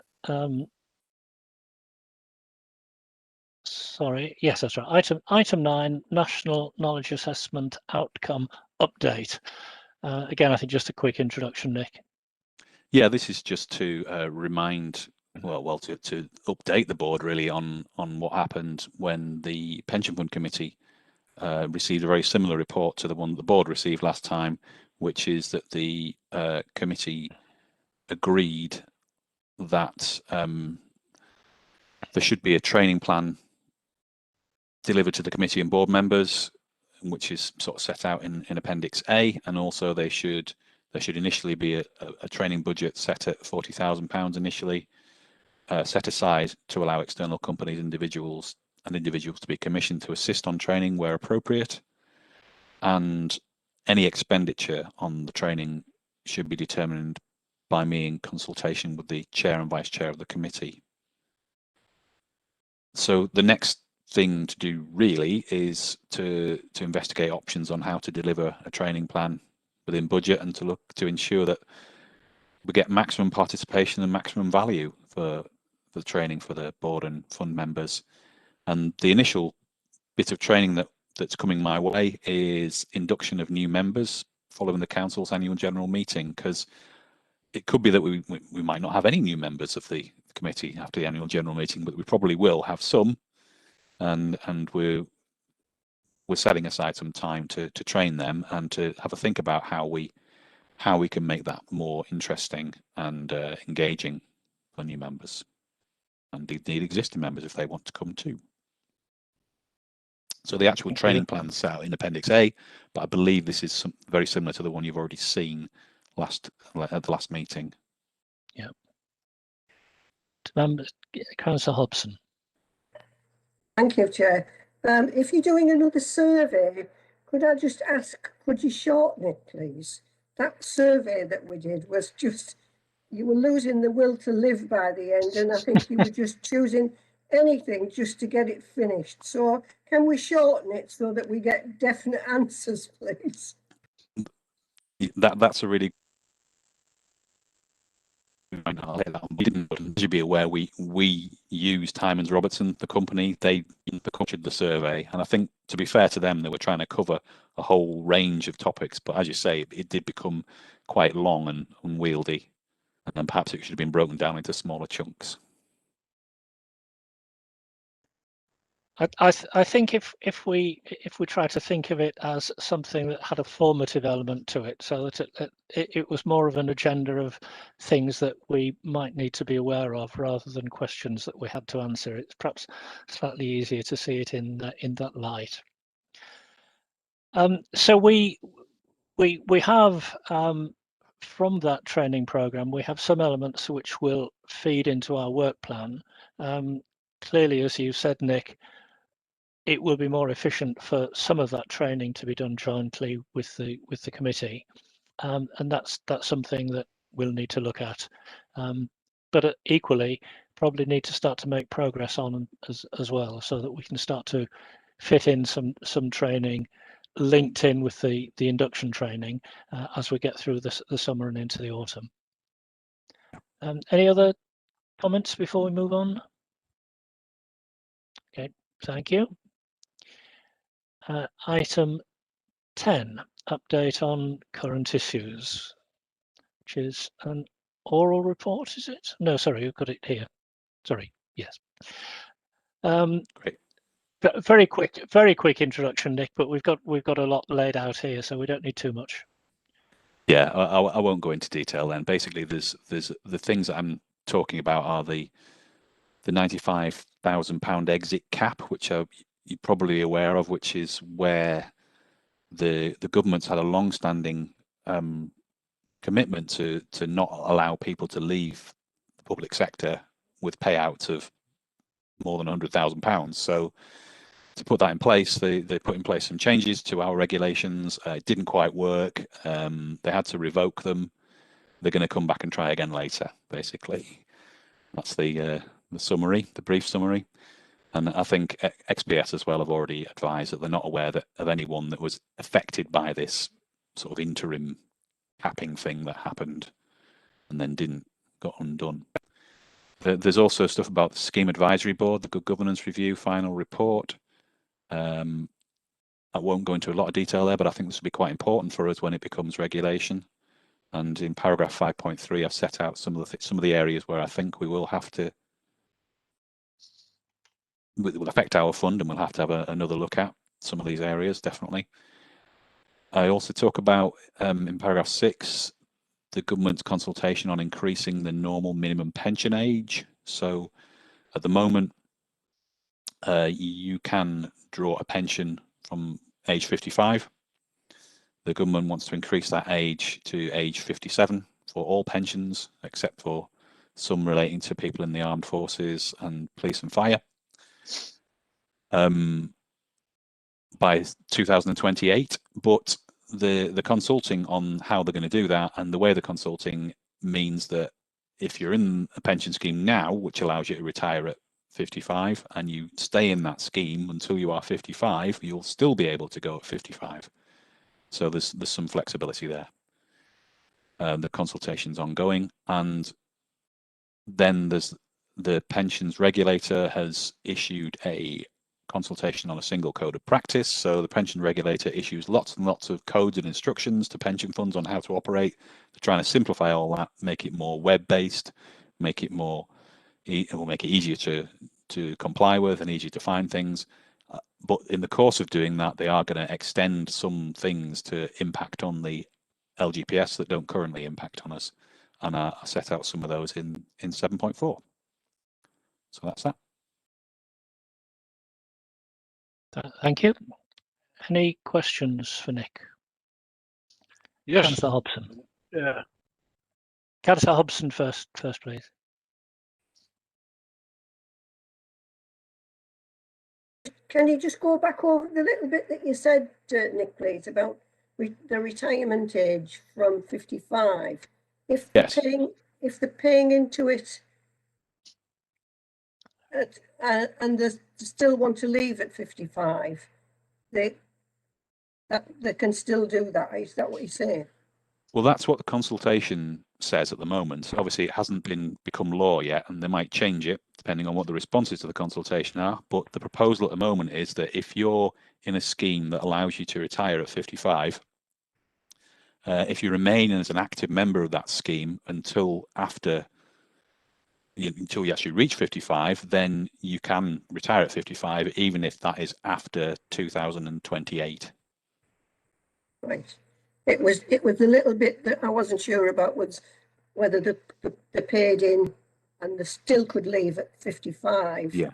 Sorry. Yes, that's right. Item 9, National Knowledge Assessment Outcome Update. Again, I think just a quick introduction, Nick. Yeah, this is just to remind, well, to update the board really on what happened when the Pension Fund Committee received a very similar report to the one the board received last time, which is that the committee agreed that there should be a training plan delivered to the committee and board members, which is sort of set out in Appendix A, and also there should initially be a training budget set at £40,000 initially, set aside to allow external companies, individuals to be commissioned to assist on training where appropriate, and any expenditure on the training should be determined by me in consultation with the chair and vice chair of the committee. So the next thing to do really is to investigate options on how to deliver a training plan within budget, and to look to ensure that we get maximum participation and maximum value for the training for the board and fund members. And the initial bit of training that's coming my way is induction of new members following the council's annual general meeting, because it could be that we might not have any new members of the committee after the annual general meeting, but we probably will have some, and we're setting aside some time to train them and to have a think about how we can make that more interesting and engaging for new members, and indeed existing members if they want to come too. So the actual training plan's set out in Appendix A, but I believe this is very similar to the one you've already seen at the last meeting. Yeah. Members, Councillor Hobson. Thank you, Chair. If you're doing another survey, could I just ask, could you shorten it, please? That survey that we did was just, you were losing the will to live by the end, and I think you were just choosing anything just to get it finished. So can we shorten it so that we get definite answers, please? That's a really we didn't, as you'd be aware, we used Hymans Robertson, the company. They conducted the survey, and I think, to be fair to them, they were trying to cover a whole range of topics. But as you say, it did become quite long and unwieldy, and perhaps it should have been broken down into smaller chunks. I think if we try to think of it as something that had a formative element to it, so that it was more of an agenda of things that we might need to be aware of rather than questions that we had to answer, it's perhaps slightly easier to see it in that light. So we have from that training program, we have some elements which will feed into our work plan. Clearly, as you said, Nick, it will be more efficient for some of that training to be done jointly with the committee, and that's something that we'll need to look at. But equally, probably need to start to make progress on as well, so that we can start to fit in some training linked in with the induction training as we get through the summer and into the autumn. Any other comments before we move on? Okay, thank you. Item 10, update on current issues, which is an oral report, is it? No, sorry, you've got it here. Sorry, yes. Great. Very quick introduction, Nick, but we've got a lot laid out here, so we don't need too much. Yeah, I won't go into detail then. Basically, there's the things that I'm talking about are the £95,000 exit cap, which you're probably aware of, which is where the government's had a long-standing commitment to not allow people to leave the public sector with payouts of more than £100,000. So to put that in place, they put in place some changes to our regulations. It didn't quite work. They had to revoke them. They're going to come back and try again later, basically. That's the summary, the brief summary. And I think XPS as well have already advised that they're not aware of anyone that was affected by this sort of interim capping thing that happened and then got undone. There's also stuff about the Scheme Advisory Board, the Good Governance Review final report. I won't go into a lot of detail there, but I think this will be quite important for us when it becomes regulation. And in paragraph 5.3, I've set out some of the areas where I think we will have to, it will affect our fund, and we'll have to have another look at some of these areas, definitely. I also talk about, in paragraph 6, the government's consultation on increasing the normal minimum pension age. So at the moment, you can draw a pension from age 55. The government wants to increase that age to age 57 for all pensions, except for some relating to people in the armed forces and police and fire. By 2028, but the consulting on how they're going to do that and the way the consulting means that if you're in a pension scheme now, which allows you to retire at 55, and you stay in that scheme until you are 55, you'll still be able to go at 55. So there's some flexibility there. The consultation's ongoing, and then there's the pensions regulator has issued a consultation on a single code of practice. So the pension regulator issues lots and lots of codes and instructions to pension funds on how to operate. They're trying to simplify all that, make it more web-based, make it more, it will make it easier to comply with and easier to find things. But in the course of doing that, they are going to extend some things to impact on the LGPS that don't currently impact on us. And I set out some of those in 7.4. So that's that. Thank you. Any questions for Nick? Yes. Councillor Hobson. Yeah. Councillor Hobson first, please. Can you just go back over the little bit that you said, Nick, please, about the retirement age from 55? If Yes. if they're paying into it and they still want to leave at 55, they can still do that. Is that what you're saying? Well, that's what the consultation says at the moment. Obviously, it hasn't become law yet, and they might change it depending on what the responses to the consultation are. But the proposal at the moment is that if you're in a scheme that allows you to retire at 55, if you remain as an active member of that scheme until you actually reach 55, then you can retire at 55, even if that is after 2028. Right. It was a little bit that I wasn't sure about, was whether they paid in and they still could leave at 55. Yeah.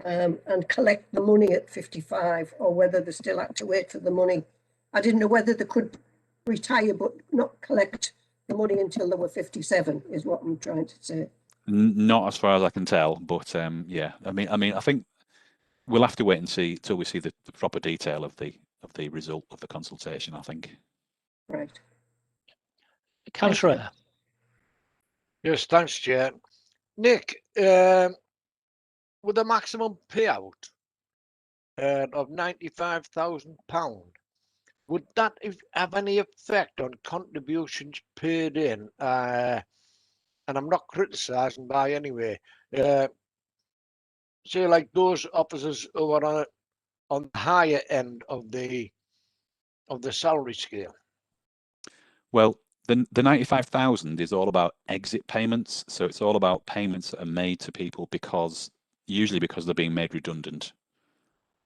And collect the money at 55, or whether they still had to wait for the money. I didn't know whether they could retire but not collect the money until they were 57, is what I'm trying to say. Not as far as I can tell, but yeah. I mean, I think we'll have to wait and see till we see the proper detail of the result of the consultation, I think. Right. Councillor. Yes, thanks, Chair. Nick, with a maximum payout of £95,000, would that have any effect on contributions paid in? And I'm not criticising by any way. Say like those officers who are on the higher end of the of the salary scale? Well, the 95,000 is all about exit payments. So it's all about payments that are made to people usually because they're being made redundant,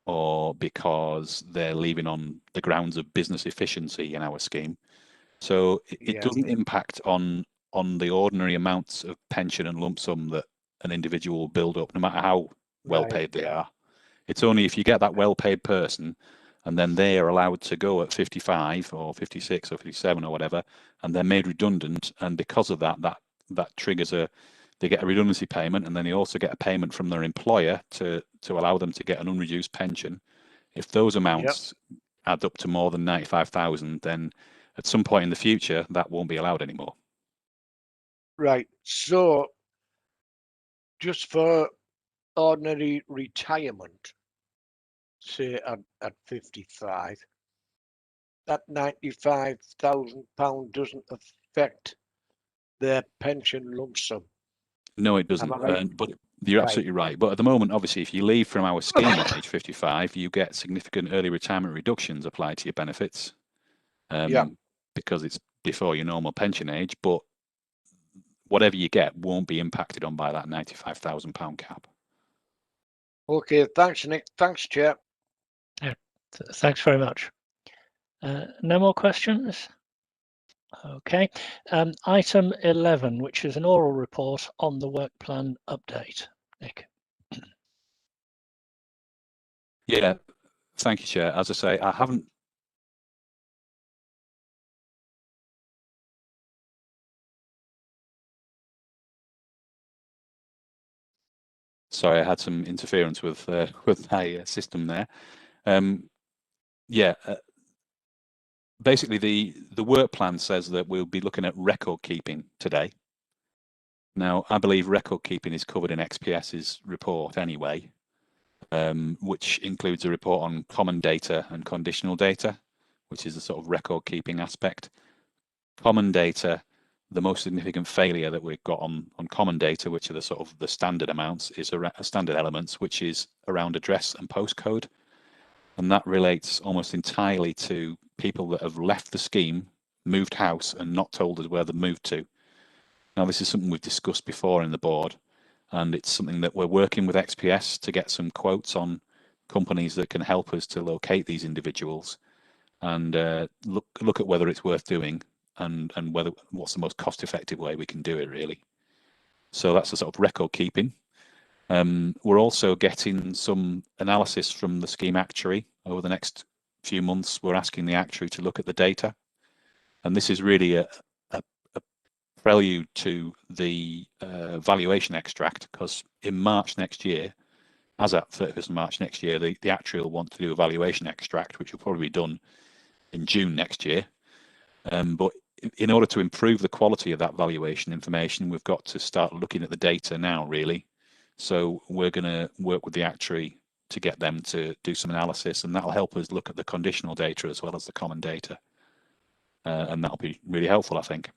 or because they're leaving on the grounds of business efficiency in our scheme. So it doesn't impact on the ordinary amounts of pension and lump sum that an individual will build up, no matter how well paid they are. It's only if you get that well-paid person, and then they are allowed to go at 55 or 56 or 57 or whatever, and they're made redundant, and because of that triggers they get a redundancy payment, and then they also get a payment from their employer to allow them to get an unreduced pension. If those amounts add up to more than 95,000, then at some point in the future that won't be allowed anymore. Right. So just for ordinary retirement, say at 55, that £95,000 doesn't affect their pension lump sum. No, it doesn't. Right? But you're absolutely right. But at the moment, obviously, if you leave from our scheme at age 55, you get significant early retirement reductions applied to your benefits. Because it's before your normal pension age. But whatever you get won't be impacted on by that £95,000 cap. Okay, thanks, Nick. Thanks, Chair. Yeah, thanks very much. No more questions? Okay. Item 11, which is an oral report on the work plan update. Nick. Yeah, thank you, Chair. As I say, I haven't. Sorry, I had some interference with my system there. Basically, the work plan says that we'll be looking at record keeping today. Now, I believe record keeping is covered in XPS's report anyway, which includes a report on common data and conditional data, which is the sort of record keeping aspect. Common data, the most significant failure that we've got on common data, which are the sort of the standard amounts, is standard elements, which is around address and postcode. And that relates almost entirely to people that have left the scheme, moved house, and not told us where they've moved to. Now, this is something we've discussed before in the board, and it's something that we're working with XPS to get some quotes on companies that can help us to locate these individuals and look at whether it's worth doing and what's the most cost-effective way we can do it, really. So that's the sort of record keeping. We're also getting some analysis from the scheme actuary over the next few months. We're asking the actuary to look at the data, and this is really a prelude to the valuation extract, because in March next year, as at 31st of March next year, the actuary will want to do a valuation extract, which will probably be done in June next year. But in order to improve the quality of that valuation information, we've got to start looking at the data now, really. So we're going to work with the actuary to get them to do some analysis, and that'll help us look at the conditional data as well as the common data. And that'll be really helpful, I think.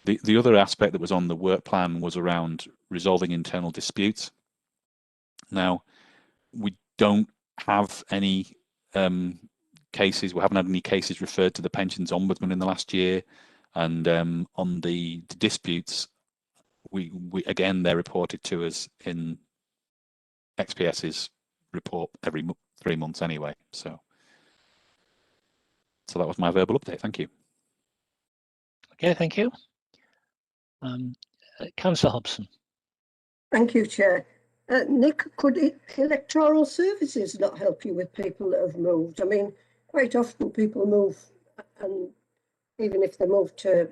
The other aspect that was on the work plan was around resolving internal disputes. Now, we don't have any cases, we haven't had any cases referred to the pensions ombudsman in the last year. And on the disputes, we again, they're reported to us in XPS's report every 3 months anyway. So that was my verbal update. Thank you. Okay, thank you. Councillor Hobson. Thank you, Chair. Nick, could electoral services not help you with people that have moved? I mean, quite often people move, and even if they move to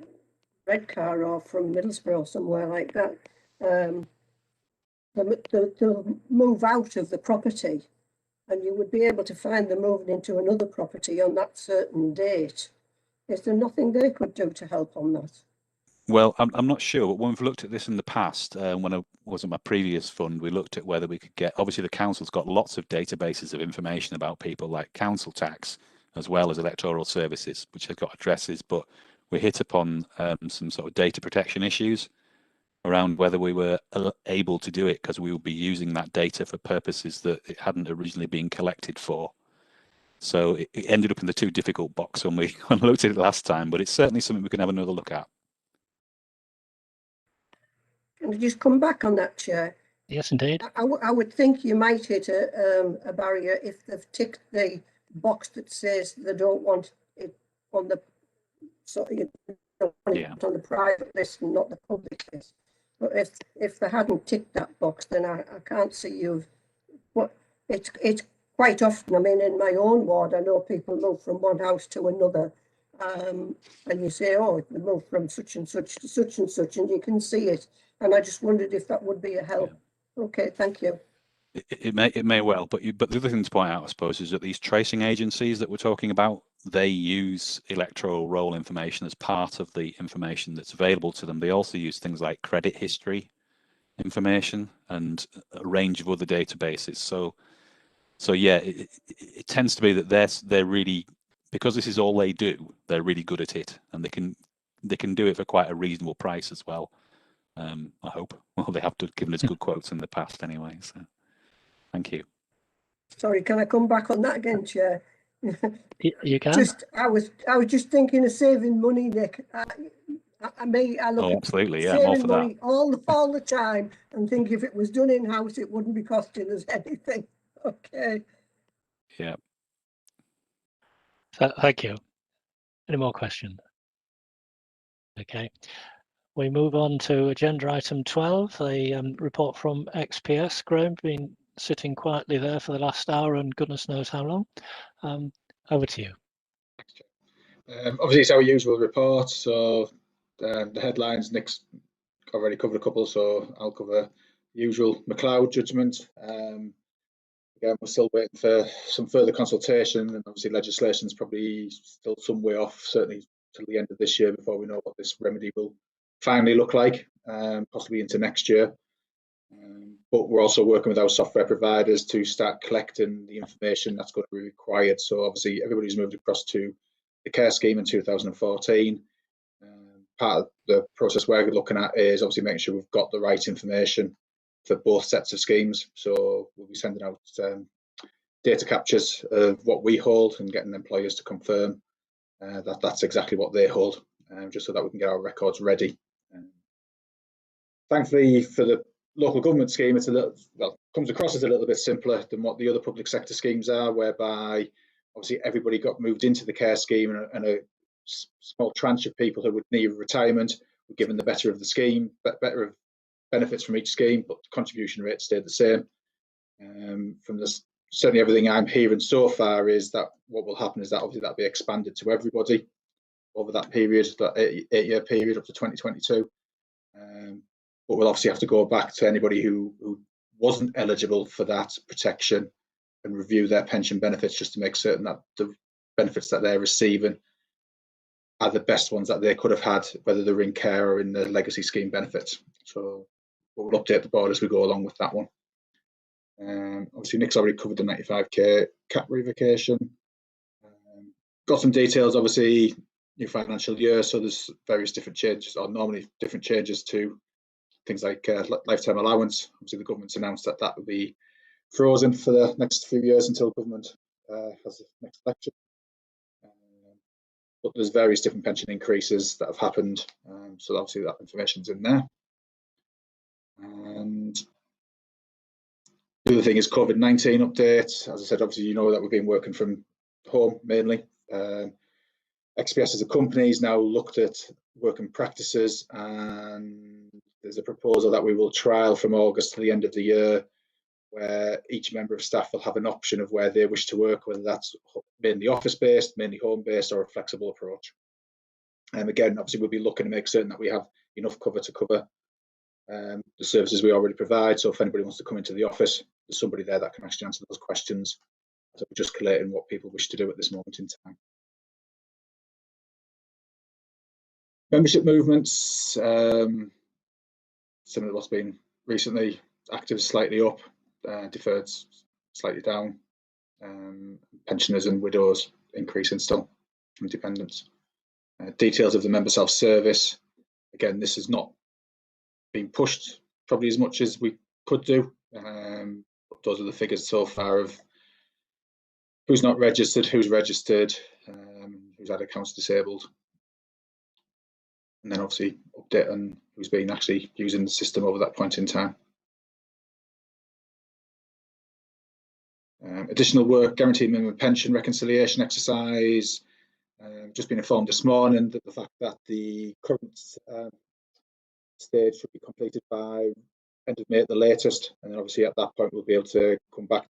Redcar or from Middlesbrough or somewhere like that, they'll move out of the property, and you would be able to find them moving into another property on that certain date. Is there nothing they could do to help on that? Well, I'm not sure, but when we've looked at this in the past, when I was at my previous fund, we looked at whether we could get, obviously the council's got lots of databases of information about people like council tax, as well as electoral services, which have got addresses, but we hit upon some sort of data protection issues around whether we were able to do it, because we would be using that data for purposes that it hadn't originally been collected for. So it ended up in the too difficult box when we looked at it last time, but it's certainly something we can have another look at. Can I just come back on that, Chair? Yes, indeed. I would think you might hit a barrier if they've ticked the box that says they don't want it on the, so you don't want it on the private list and not the public list. But if they hadn't ticked that box, then I can't see you've. What it's quite often. I mean, in my own ward, I know people move from one house to another, and you say, "Oh, they moved from such and such to such and such," and you can see it. And I just wondered if that would be a help. Yeah. Okay, thank you. It may well, but the other thing to point out, I suppose, is that these tracing agencies that we're talking about, they use electoral roll information as part of the information that's available to them. They also use things like credit history information and a range of other databases. So yeah, it tends to be that they're really, because this is all they do, they're really good at it, and they can do it for quite a reasonable price as well. I hope. Well, they have given us good quotes in the past anyway. So, thank you. Sorry, can I come back on that again, Chair? You can. I was just thinking of saving money, Nick. I look at absolutely, yeah, I'm all saving for money that. all the time, and think if it was done in house, it wouldn't be costing us anything. Okay. Yeah. Thank you. Any more questions? Okay. We move on to agenda item 12, a report from XPS. Graham, been sitting quietly there for the last hour and goodness knows how long. Over to you. Obviously, it's our usual report. So the headlines, Nick's already covered a couple, so I'll cover the usual McLeod judgment. Again, we're still waiting for some further consultation, and obviously legislation is probably still some way off, certainly till the end of this year before we know what this remedy will finally look like, possibly into next year. But we're also working with our software providers to start collecting the information that's going to be required. So obviously everybody's moved across to the care scheme in 2014. Part of the process we're looking at is obviously making sure we've got the right information for both sets of schemes. So we'll be sending out data captures of what we hold and getting employers to confirm that that's exactly what they hold, just so that we can get our records ready. Thankfully for the local government scheme, it's a little, well, comes across as a little bit simpler than what the other public sector schemes are, whereby obviously everybody got moved into the care scheme, and a small tranche of people who would need retirement were given the better of the scheme, better benefits from each scheme, but the contribution rate stayed the same. From this, certainly everything I'm hearing so far is that what will happen is that obviously that'll be expanded to everybody over that period, that 8-year period up to 2022. But we'll obviously have to go back to anybody who wasn't eligible for that protection and review their pension benefits, just to make certain that the benefits that they're receiving are the best ones that they could have had, whether they're in care or in the legacy scheme benefits. So we'll update the board as we go along with that one. Obviously, Nick's already covered the 95k cap revocation. Got some details, obviously, new financial year, so there's various different changes, or normally different changes to things like lifetime allowance. Obviously, the government's announced that that will be frozen for the next few years until government has the next election. But there's various different pension increases that have happened, so obviously that information's in there. And the other thing is COVID-19 update. As I said, obviously you know that we've been working from home mainly. XPS as a company has now looked at working practices, and there's a proposal that we will trial from August to the end of the year, where each member of staff will have an option of where they wish to work, whether that's mainly office-based, mainly home-based, or a flexible approach. And again, obviously we'll be looking to make certain that we have enough cover to cover the services we already provide. So if anybody wants to come into the office, there's somebody there that can actually answer those questions. So we're just collating what people wish to do at this moment in time. Membership movements, similar to what's been recently. Active slightly up, deferred slightly down. Pensioners and widows increasing still, and dependents. Details of the member self-service. Again, this has not been pushed probably as much as we could do. But those are the figures so far of who's not registered, who's registered, who's had accounts disabled, and then obviously update on who's been actually using the system over that point in time. Additional work, guaranteed minimum pension reconciliation exercise. Just been informed this morning that the fact that the current stage should be completed by end of May at the latest, and then obviously at that point we'll be able to come back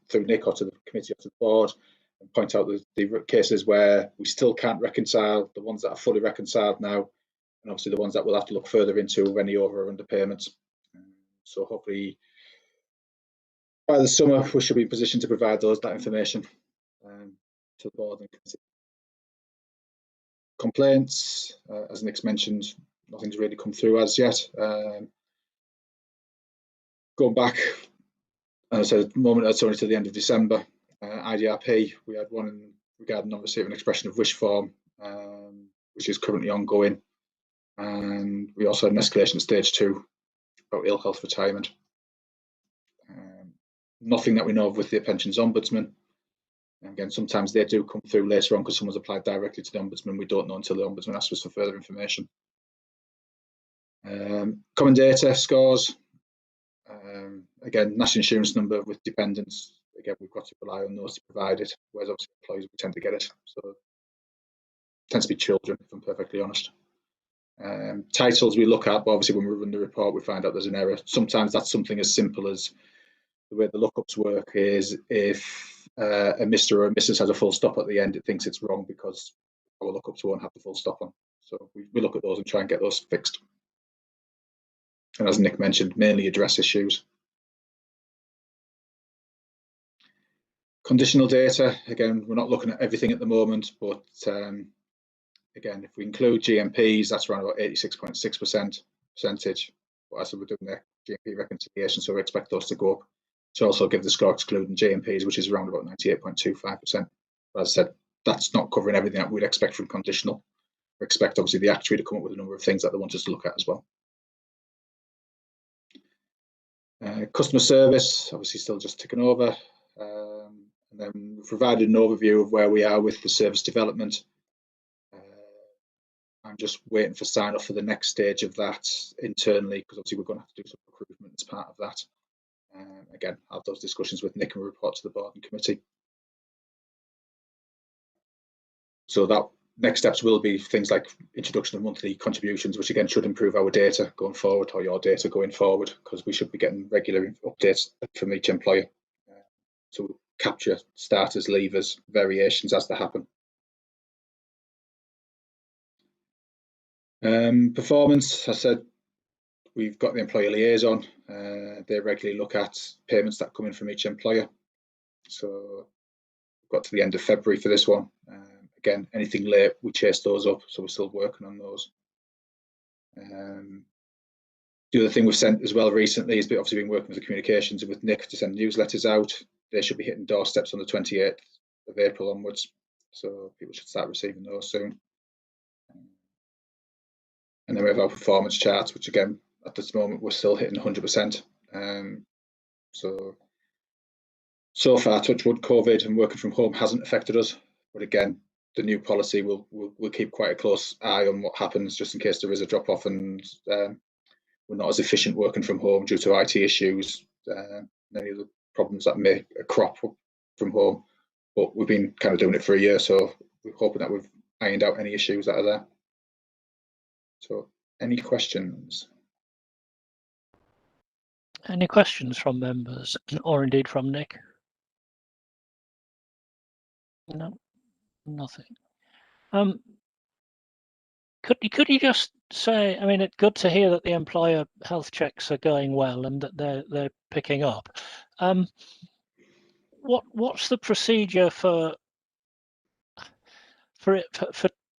through Nick or to the committee or to the board and point out the cases where we still can't reconcile, the ones that are fully reconciled now, and obviously the ones that we'll have to look further into any over or under payments. So hopefully by the summer we should be in position to provide that information to the board and committee. Complaints, as Nick's mentioned, nothing's really come through as yet. Going back, as I said, at the moment it's only to the end of December. IDRP, we had one regarding non-receipt of an expression of wish form, which is currently ongoing, and we also had an escalation at stage 2 about ill health retirement. Nothing that we know of with the pensions ombudsman. And again, sometimes they do come through later on because someone's applied directly to the ombudsman. We don't know until the ombudsman asks us for further information. Common data scores. Again, national insurance number with dependents. Again, we've got to rely on those to provide it, whereas obviously employees we tend to get it. So it tends to be children, if I'm perfectly honest. Titles we look at, but obviously when we run the report, we find out there's an error. Sometimes that's something as simple as the way the lookups work is if a Mr. or a Mrs. has a full stop at the end, it thinks it's wrong because our lookups won't have the full stop on. So we look at those and try and get those fixed. And as Nick mentioned, mainly address issues. Conditional data, again, we're not looking at everything at the moment, but again, if we include GMPs, that's around about 86.6% percentage. But as we're doing the GMP reconciliation, so we expect those to go up. To also give the score excluding GMPs, which is around about 98.25%. As I said, that's not covering everything that we'd expect from conditional. We expect obviously the actuary to come up with a number of things that they want us to look at as well. Customer service, obviously still just ticking over. And then we've provided an overview of where we are with the service development. I'm just waiting for sign off for the next stage of that internally, because obviously we're going to have to do some recruitment as part of that. Again, I'll have those discussions with Nick and report to the board and committee. So that next steps will be things like introduction of monthly contributions, which again should improve our data going forward, or your data going forward, because we should be getting regular updates from each employer to capture starters, leavers, variations as they happen. Performance, I said, we've got the employer liaison. They regularly look at payments that come in from each employer. So we've got to the end of February for this one. Again, anything late, we chase those up. So we're still working on those. The other thing we've sent as well recently is obviously been working with the communications and with Nick to send newsletters out. They should be hitting doorsteps on the 28th of April onwards. So people should start receiving those soon. And then we have our performance charts, which again, at this moment, we're still hitting 100%. So far, touch wood, COVID and working from home hasn't affected us. But again, the new policy will keep quite a close eye on what happens, just in case there is a drop off and we're not as efficient working from home due to IT issues, any of the problems that may crop up from home. But we've been kind of doing it for a year, so we're hoping that we've ironed out any issues that are there. So, any questions? Any questions from members, or indeed from Nick? No, nothing. Could you just say? I mean, it's good to hear that the employer health checks are going well and that they're picking up. What's the procedure for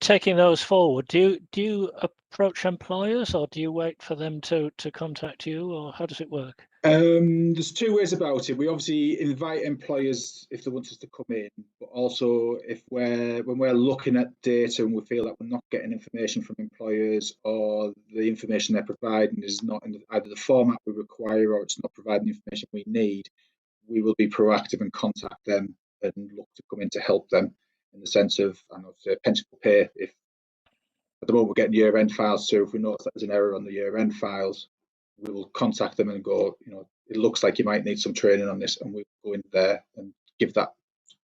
taking those forward? Do you approach employers, or do you wait for them to contact you, or how does it work? There's two ways about it. We obviously invite employers if they want us to come in, but also if when we're looking at data and we feel that we're not getting information from employers, or the information they're providing is not in either the format we require or it's not providing the information we need, we will be proactive and contact them and look to come in to help them in the sense of, I know, pension pay. If at the moment we're getting year-end files, so if we notice that there's an error on the year-end files, we will contact them and go, it looks like you might need some training on this, and we'll go in there and give that,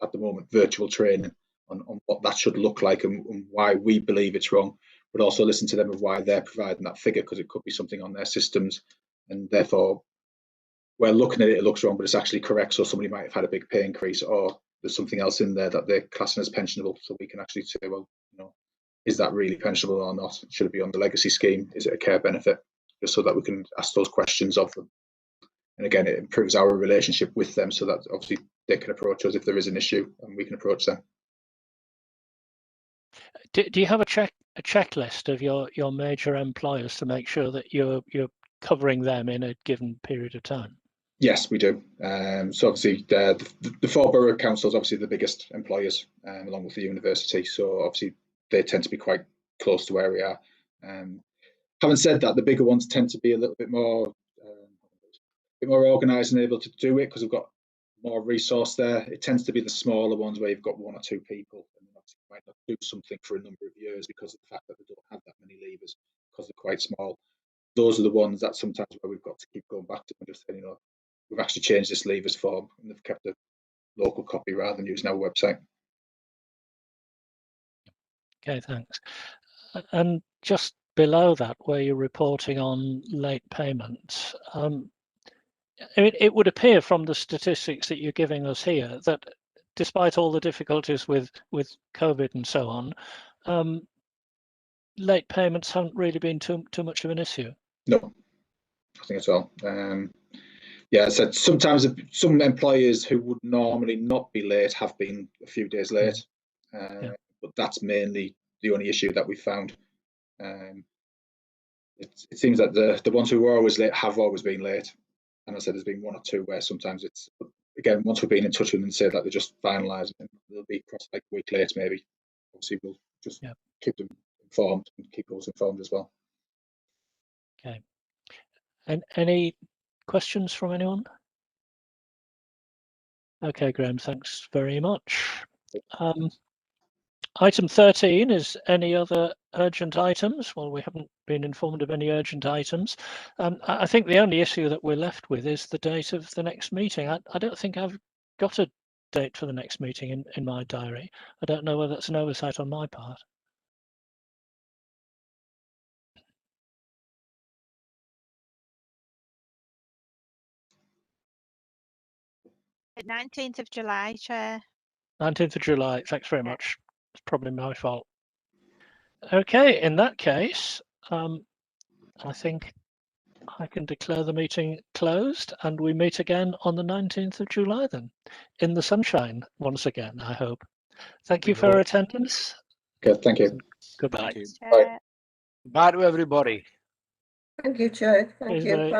at the moment, virtual training on what that should look like and why we believe it's wrong, but also listen to them of why they're providing that figure, because it could be something on their systems, and therefore we're looking at it, it looks wrong, but it's actually correct. So somebody might have had a big pay increase, or there's something else in there that they're classing as pensionable. So we can actually say, well, is that really pensionable or not? Should it be on the legacy scheme? Is it a care benefit? Just so that we can ask those questions of them. And again, it improves our relationship with them, so that obviously they can approach us if there is an issue, and we can approach them. Do you have a checklist of your major employers to make sure that you're covering them in a given period of time? Yes, we do. So obviously the 4 borough councils, obviously the biggest employers, along with the university. So obviously they tend to be quite close to where we are. Having said that, the bigger ones tend to be a little bit more organised and able to do it because we've got more resource there. It tends to be the smaller ones where you've got 1 or 2 people, and obviously might not do something for a number of years because of the fact that they don't have that many levers because they're quite small. Those are the ones that sometimes where we've got to keep going back to and just saying, we've actually changed this levers form, and they've kept a local copy rather than using our website. Okay, thanks. And just below that, where you're reporting on late payments, it would appear from the statistics that you're giving us here that despite all the difficulties with COVID and so on, late payments haven't really been too much of an issue. No, nothing at all. Yeah, I said sometimes some employers who would normally not be late have been a few days late, but that's mainly the only issue that we found. It seems that the ones who were always late have always been late, and I said there's been 1 or 2 where sometimes it's, again, once we've been in touch with them and said that they're just finalising, they'll be across like a week late maybe. Obviously, we'll just keep them informed and keep us informed as well. Okay. And any questions from anyone? Okay, Graham, thanks very much. Item 13 is any other urgent items. Well, we haven't been informed of any urgent items. I think the only issue that we're left with is the date of the next meeting. I don't think I've got a date for the next meeting in my diary. I don't know whether that's an oversight on my part. The 19th of July, Chair. 19th of July, thanks very much. It's probably my fault. Okay, in that case, I think I can declare the meeting closed, and we meet again on the 19th of July then, in the sunshine once again, I hope. Thank you for your attendance. Good, thank you. Goodbye. Bye. Bye to everybody. Thank you, Chair. Thank Cheers, you. mate. Bye.